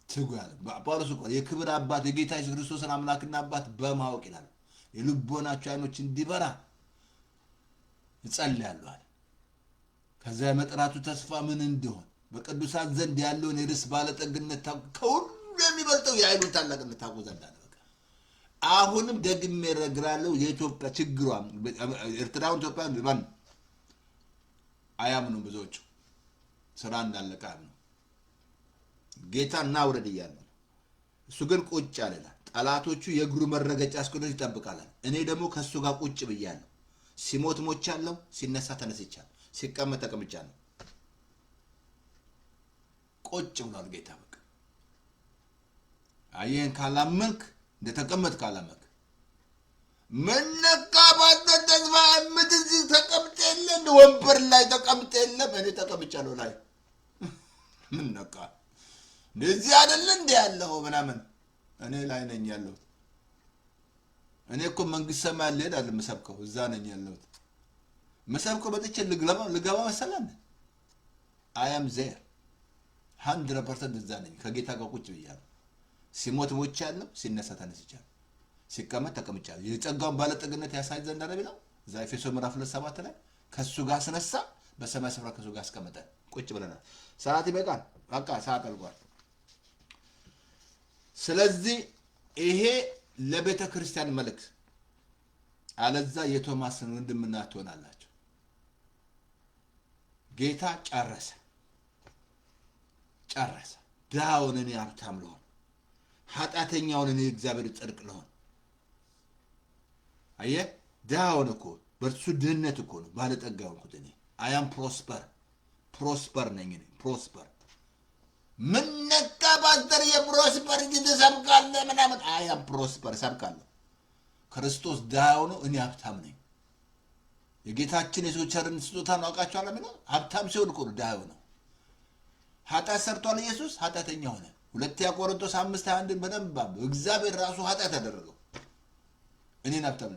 ትጉ ያለ ጳውሎስ እኮ የክብር አባት የጌታ ኢየሱስ ክርስቶስን አምላክና አባት በማወቅ ይላል የልቦናችሁ አይኖች እንዲበራ እጸልያለሁ አለ። ከዛ የመጥራቱ ተስፋ ምን እንደሆነ በቅዱሳን ዘንድ ያለውን የርስት ባለጠግነት ከሁሉ የሚበልጠው የኃይሉን ታላቅነት ታውቁ ዘንድ አለ። አሁንም ደግሜ እነግራለሁ የኢትዮጵያ ችግሯ ኤርትራውን ኢትዮጵያ ማን አያምኑም። ብዙዎቹ ስራ እንዳለቀ ነው ጌታ እናውረድ እያለ እሱ ግን ቁጭ አለና ጠላቶቹ የእግሩ መረገጫ እስኪሆኑ ይጠብቃል። እኔ ደግሞ ከሱ ጋር ቁጭ ብያለሁ። ሲሞት ሞቻለሁ፣ ሲነሳ ተነስቻለሁ፣ ሲቀመጥ ተቀምጫለሁ። ቁጭ ብሏል ጌታ። በቃ አየን ካላመንክ እንደተቀመጥ ካላመንክ ምን ነካ ባትተስፋ እዚህ ተቀምጥ የለ እንደ ወንበር ላይ ተቀምጥ የለም። እኔ ተቀምጫለሁ ላይ ምን ነካ እንደዚህ አይደለ እንደ ያለው ምናምን እኔ ላይ ነኝ ያለሁት። እኔ እኮ መንግስት ሰማይ ልሄድ አይደል የምሰብከው፣ እዛ ነኝ ያለሁት። የምሰብከው በጥቼ ልገባ መሰለህ? I am there 100% እዛ ነኝ። ከጌታ ጋር ቁጭ ብያለሁ። ሲሞት ሞቻለሁ፣ ሲነሳ ተነስቻለሁ፣ ሲቀመጥ ተቀምጫለሁ። የጸጋውን ባለጠግነት ያሳይ ዘንድ ነው የሚለው እዛ ኤፌሶን ምዕራፍ 2:7 ላይ ከሱ ጋር አስነሳ፣ በሰማይ ስፍራ ከሱ ጋር አስቀመጠን። ቁጭ ብለናል። ሰዓት ይበቃል። በቃ ሰዓት አልቋል። ስለዚህ ይሄ ለቤተ ክርስቲያን መልእክት፣ አለዛ የቶማስን ወንድምና ትሆናላችሁ። ጌታ ጨረሰ። ድሃውን እኔ ሀብታም ልሆን፣ ኃጢአተኛውን እኔ እግዚአብሔር ጽድቅ ልሆን። አየህ ድሃውን እኮ በእርሱ ድህነት እኮ ነው ባለጠጋ ሆንኩት እኔ። አያም ፕሮስፐር ነኝ እኔ ፕሮስፐር። ምን ነካ ባስተር የፕሮስፐር ትሰብካለህ ምናምን። አያም ፕሮስፐር ሰብካለሁ። ክርስቶስ ድሃ ሆኖ እኔ ሀብታም ነኝ። የጌታችን የሰው ቸርነት ስጦታ ነው። አውቃችኋል የሚለው ሀብታም ሲሆን እኮ ነው ድሃ ሆነው። ኃጢአት ሰርቷል ኢየሱስ፣ ኃጢአተኛ ሆነ። 2 ቆሮንቶስ 5:21 በደንብ እግዚአብሔር ራሱ ኃጢአት ያደረገው እኔን ሀብታም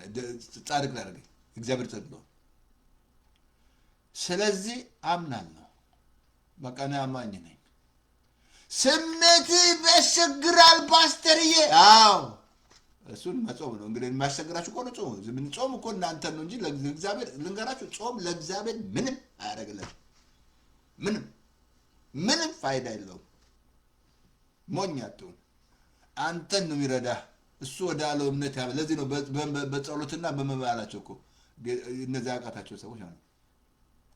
ጻድቅ ላደረገኝ እግዚአብሔር ጻድቅ ነው። ስለዚህ አምናለሁ። በቃ እኔ አማኝ ነኝ። ስሜት ያስቸግራል ፓስተርዬ። አዎ እሱን መጾም ነው እንግዲህ። የሚያስቸግራችሁ እኮ ነው ጾም። ምን ጾም እኮ እናንተ ነው እንጂ ለእግዚአብሔር ልንገራችሁ፣ ጾም ለእግዚአብሔር ምንም አያደርግላችሁ። ምንም ፋይዳ የለውም። ሞኝ አትሁን። አንተን ነው የሚረዳህ እሱ ወዳለው እምነት ያለ። ለዚህ ነው በጸሎትና በመባላቸው እኮ እነዚያ ያቃታቸው ሰዎች አሉ።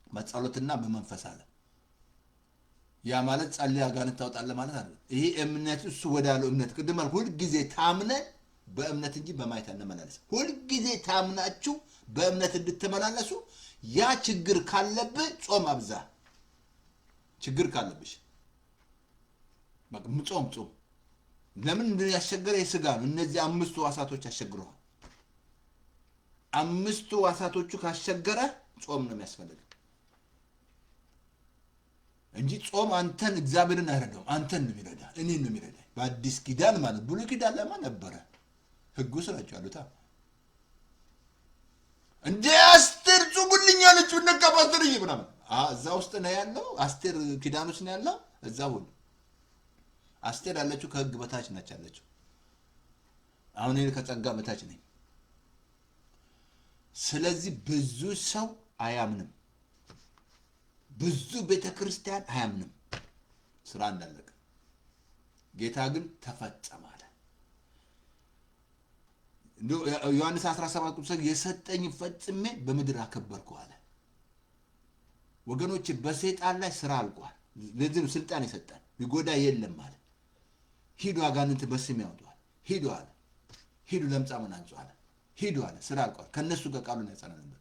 በጸሎትና በመንፈስ አለ። ያ ማለት ጸልይ አጋንንት ታወጣለህ ማለት አይደለም። ይሄ እምነት እሱ ወዳለው እምነት ቅድም አልኩ። ሁልጊዜ ታምነን በእምነት እንጂ በማየት አንመላለስ። ሁልጊዜ ታምናችሁ በእምነት እንድትመላለሱ። ያ ችግር ካለብህ ጾም አብዛ። ችግር ካለብሽ በቃ ጾም። ለምን ያስቸገረ የስጋ ነው። እነዚህ 5 ዋሳቶች ያስቸግረዋል። 5 ዋሳቶቹ ካስቸገረ ጾም ነው የሚያስፈልግ እንጂ ጾም አንተን እግዚአብሔርን አይረዳም። አንተን ነው የሚረዳ፣ እኔን ነው የሚረዳ። በአዲስ ኪዳን ማለት ብሉይ ኪዳን ለማ ነበረ ህጉ ስራቸው አሉታ እንደ አስቴር ጾምልኝ አለች ብነካ ፓስተር ምናምን እዛ ውስጥ ነው ያለው። አስቴር ኪዳን ውስጥ ነው ያለው። እዛ ሁሉ አስቴር ያለችው ከህግ በታች ነች ያለችው። አሁን እኔ ከጸጋ በታች ነኝ። ስለዚህ ብዙ ሰው አያምንም፣ ብዙ ቤተክርስቲያን አያምንም ስራ እንዳለቀ። ጌታ ግን ተፈጸመ አለ። ዮሐንስ 17 ቁጥር የሰጠኝ ፈጽሜ በምድር አከበርኩ አለ። ወገኖች በሰይጣን ላይ ስራ አልቋል። ለዚህ ነው ስልጣን የሰጠን። ሊጎዳ የለም አለ። ሂዱ አጋንንት በስም ያወጣል፣ ሂዱ አለ። ሂዱ ለምጻምን አንጹ አለ። ሂዱ አለ። ስራ አልቋል። ከነሱ ጋር ቃሉን ያጸና ነበር።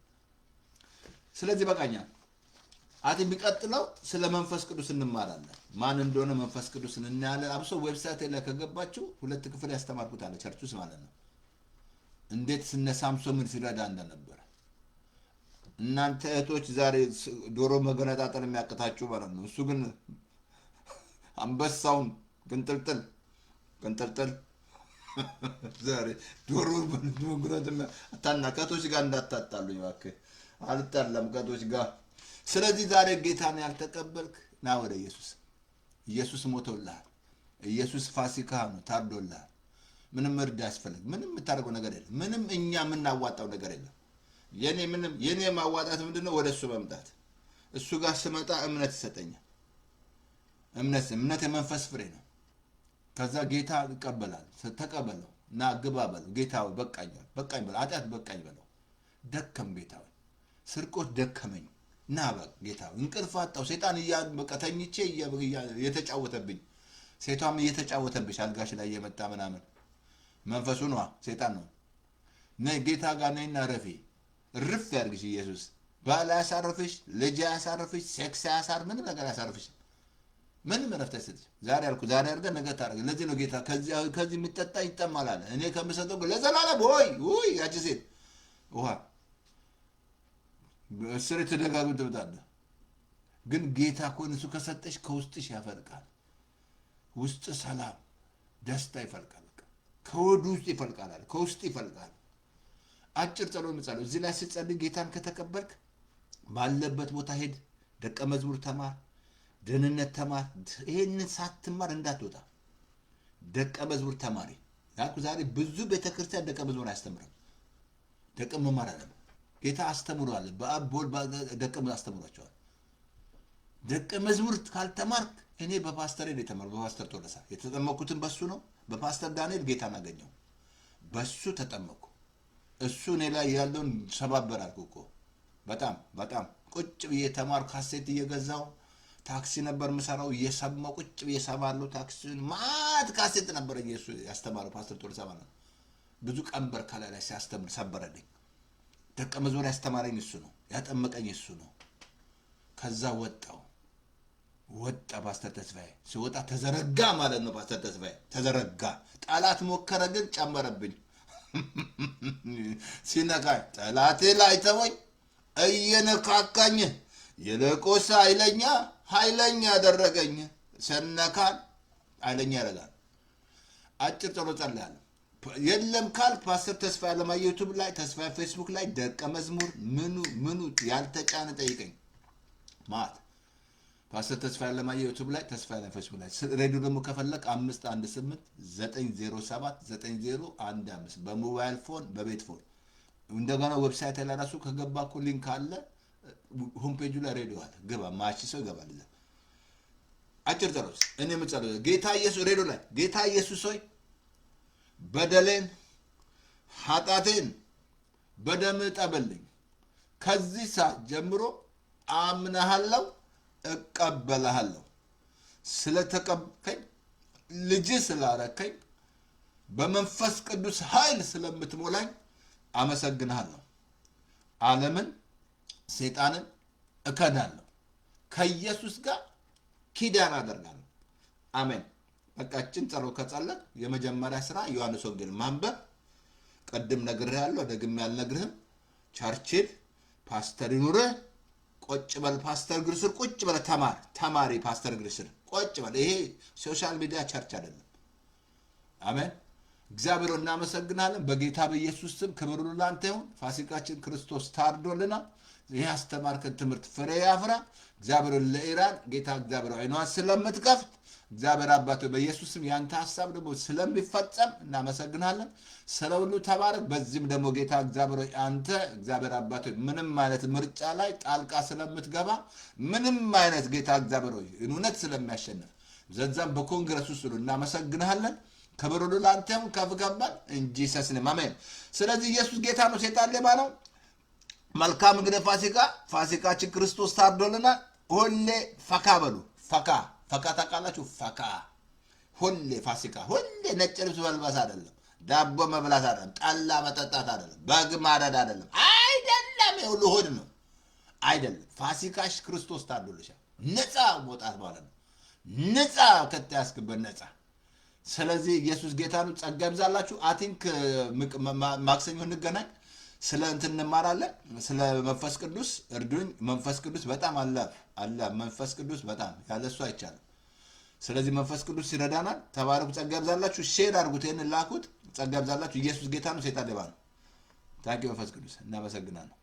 ስለዚህ በቃኛ አቲ ቢቀጥለው ስለ መንፈስ ቅዱስ እንማራለን። ማን እንደሆነ መንፈስ ቅዱስን እናያለን። አብሶ ዌብሳይት ላይ ከገባችሁ 2 ክፍል ያስተማርኩት አለ ቸርች ውስጥ ማለት ነው። እንዴት ስነ ሳምሶንን ሲረዳ እንደነበረ እናንተ እህቶች ዛሬ ዶሮ መገነጣጠል የሚያቅታችሁ ማለት ነው። እሱ ግን አንበሳውን ግንጥልጥል ዛሬ ዶሮ መገነጣጠል አታናካቶች ጋር እንዳታጣሉኝ እባክህ። አልጣለም ከቶች ጋር። ስለዚህ ዛሬ ጌታን ያልተቀበልክ ና ወደ ኢየሱስ። ኢየሱስ ሞቶልሃል። ኢየሱስ ፋሲካ ነው፣ ታርዶልሃል። ምንም እርድ ያስፈልግ፣ ምንም የምታደርገው ነገር የለም። ምንም እኛ የምናዋጣው ነገር የለም። የኔ ማዋጣት ምንድነው? ወደ እሱ መምጣት። እሱ ጋር ስመጣ እምነት ይሰጠኛል። እምነት የመንፈስ ፍሬ ነው። ከዛ ጌታ ይቀበላል። ተቀበለው እና ግባ በለው። ጌታ በቃኝ በለው። ኃጢአት በቃኝ በለው። ደከም ጌታ ስርቆት ደከመኝ ና በቃ ጌታ እንቅልፍ አጣው። ሰይጣን በቃ ተኝቼ እየተጫወተብኝ፣ ሴቷም እየተጫወተብሽ አልጋሽ ላይ እየመጣ ምናምን መንፈሱ ነው ሰይጣን ነው። ነይ ጌታ ጋር ነይና ረፊ ርፍ ያርግሽ ኢየሱስ። ባል ያሳርፍሽ፣ ልጅ ያሳርፍሽ፣ ሴክስ ያሳርፍ፣ ምንም ነገር ያሳርፍሽ። ምንም ረፍታ ይሰጥሽ። ዛሬ አልኩ ዛሬ አድርገህ ነገ ታደርግ። ለዚህ ነው ጌታ ከዚህ የሚጠጣ ይጠማል አለ። እኔ ከምሰጠው ለዘላለም ወይ ያቺ ሴት ውሃ እስር ተደጋግሞ ትመጣለህ። ግን ጌታ እኮ እሱ ከሰጠሽ ከውስጥሽ ያፈልቃል። ውስጥ ሰላም ደስታ ይፈልቃል። ከወዱ ውስጥ ይፈልቃል አለ። ከውስጥ ይፈልቃል። አጭር ጸሎት መጸለይ። እዚህ ላይ ስትጸልይ ጌታን ከተቀበልክ ባለበት ቦታ ሄድ፣ ደቀ መዝሙር ተማር፣ ደህንነት ተማር። ይሄንን ሳትማር እንዳትወጣ። ደቀ መዝሙር ተማሪ ያልኩ ዛሬ ብዙ ቤተክርስቲያን ደቀ መዝሙር አያስተምርም። ደቀ መማር አለ ጌታ አስተምሯል። በአብ በወልድ ደቀ መዝሙር አስተምሯቸዋል። ደቀ መዝሙር ካልተማርክ እኔ በፓስተር ነው የተማርኩት። በፓስተር ቶለሳ የተጠመኩትን በሱ ነው። በፓስተር ዳንኤል ጌታን አገኘው። በሱ ተጠመኩ። እሱ እኔ ላይ ያለውን ሰባበር አልኩ እኮ በጣም ቁጭ ብዬ ተማርኩ። ካሴት እየገዛው ታክሲ ነበር ምሰራው። እየሰማው ቁጭ ብዬ ሰማለሁ። ታክሲን ማት ካሴት ነበር ኢየሱስ ያስተማረው ፓስተር ቶለሳ ማለት ነው። ብዙ ቀንበር ከላይ ላይ ሲያስተምር ሰበረልኝ። ደቀ መዝሙር ያስተማረኝ እሱ ነው። ያጠመቀኝ እሱ ነው። ከዛ ወጣ ፓስተር ተስፋዬ ሲወጣ ተዘረጋ ማለት ነው። ፓስተር ተስፋዬ ተዘረጋ። ጠላት ሞከረ ግን ጨመረብኝ። ሲነካኝ ጠላቴ ላይ ተወኝ እየነካካኝ የለቆስ ኃይለኛ ያደረገኝ። ሰነካን ኃይለኛ ያደርጋል። አጭር ጸሎት ጸልያለሁ። የለም ካል ፓስተር ተስፋ ያለማየ ዩቲዩብ ላይ ተስፋ ፌስቡክ ላይ ደቀ መዝሙር ምኑ ያልተጫነ ጠይቀኝ ማት ፓስተር ተስፋ ያለማየ ዩቲዩብ ላይ ተስፋ ያለ ፌስቡክ ላይ ሬዲዮ ደግሞ ከፈለክ 518-907-9015 በሞባይል ፎን በቤት ፎን እንደገና ዌብሳይት ላይ ራሱ ከገባኩ ሊንክ አለ። ሆም ፔጁ ላይ ሬዲዮ አለ። ገባ ማቺ ሰው ይገባል። አጭር ጸሎት እኔ የምጸልየው ጌታ ኢየሱስ ሬዲዮ ላይ ጌታ ኢየሱስ ሆይ በደሌን ኃጢአቴን በደም ጠበልኝ። ከዚህ ሰዓት ጀምሮ አምናለሁ፣ እቀበልሃለሁ። ስለተቀበልከኝ ልጅ ስላረከኝ በመንፈስ ቅዱስ ኃይል ስለምትሞላኝ አመሰግንሃለሁ። ዓለምን ሰይጣንን እከዳለሁ። ከኢየሱስ ጋር ኪዳን አደርጋለሁ። አሜን። በቃችን ጸሎት ከጸለቅ የመጀመሪያ ስራ ዮሐንስ ወንጌል ማንበብ። ቀድም ነግሬሃለሁ፣ ደግሜ አልነግርህም። ቸርችል ፓስተር ይኑር ቁጭ በል ፓስተር ግርስር ቁጭ በል ተማሪ ፓስተር ግርስር ቁጭ በል ይሄ ሶሻል ሚዲያ ቸርች አይደለም አሜን እግዚአብሔር እናመሰግናለን በጌታ በኢየሱስ ስም ክብር ሁሉ ላንተ ይሁን ፋሲካችን ክርስቶስ ታርዶልናል ይሄ አስተማርከን ትምህርት ፍሬ ያፍራ እግዚአብሔር ለኢራን ጌታ እግዚአብሔር አይኗን ስለምትከፍት እግዚአብሔር አባቶ በኢየሱስ ስም ያንተ ሐሳብ ደግሞ ስለሚፈጸም እናመሰግናለን ስለሁሉ ተባረክ በዚህም ደግሞ ጌታ እግዚአብሔር አንተ እግዚአብሔር አባቶ ምንም አይነት ምርጫ ላይ ጣልቃ ስለምትገባ ምንም አይነት ጌታ እግዚአብሔር እውነት ስለሚያሸንፍ ዘዛም በኮንግረስ ውስጥ እናመሰግናለን ክብር ሁሉ ላንተ ይሁን ከፍ ከበል እንጂ ሰስነ አሜን ስለዚህ ኢየሱስ ጌታ ነው ሰይጣን ሌባ ነው መልካም እንግዲህ ፋሲካችን ክርስቶስ ታርዶልናል ሁሌ ፈካ በሉ ፈካ ታውቃላችሁ ፈካ ሁሌ ፋሲካ ሁሌ ነጭ ልብስ መልበስ አይደለም ዳቦ መብላት አይደለም ጠላ መጠጣት አይደለም በግ ማረድ አይደለም ሁሉ ሆድ ነው አይደለም ፋሲካሽ ክርስቶስ ታርዶልሻል ነፃ መውጣት ማለት ነው ነፃ ከተያዝክበት ነፃ ስለዚህ ኢየሱስ ጌታ ነው ጸጋ ይብዛላችሁ አቲንክ ማክሰኞ እንገናኝ ስለ እንትን እንማራለን ስለ መንፈስ ቅዱስ እርዱኝ መንፈስ ቅዱስ በጣም አለ መንፈስ ቅዱስ በጣም ያለሱ አይቻልም ስለዚህ መንፈስ ቅዱስ ይረዳናል ተባረኩ ጸጋ ይብዛላችሁ ሼር አድርጉት ይሄን ላኩት ጸጋ ይብዛላችሁ ኢየሱስ ጌታ ነው ሰይጣን ሌባ ነው ታንኪ መንፈስ ቅዱስ እናመሰግናለን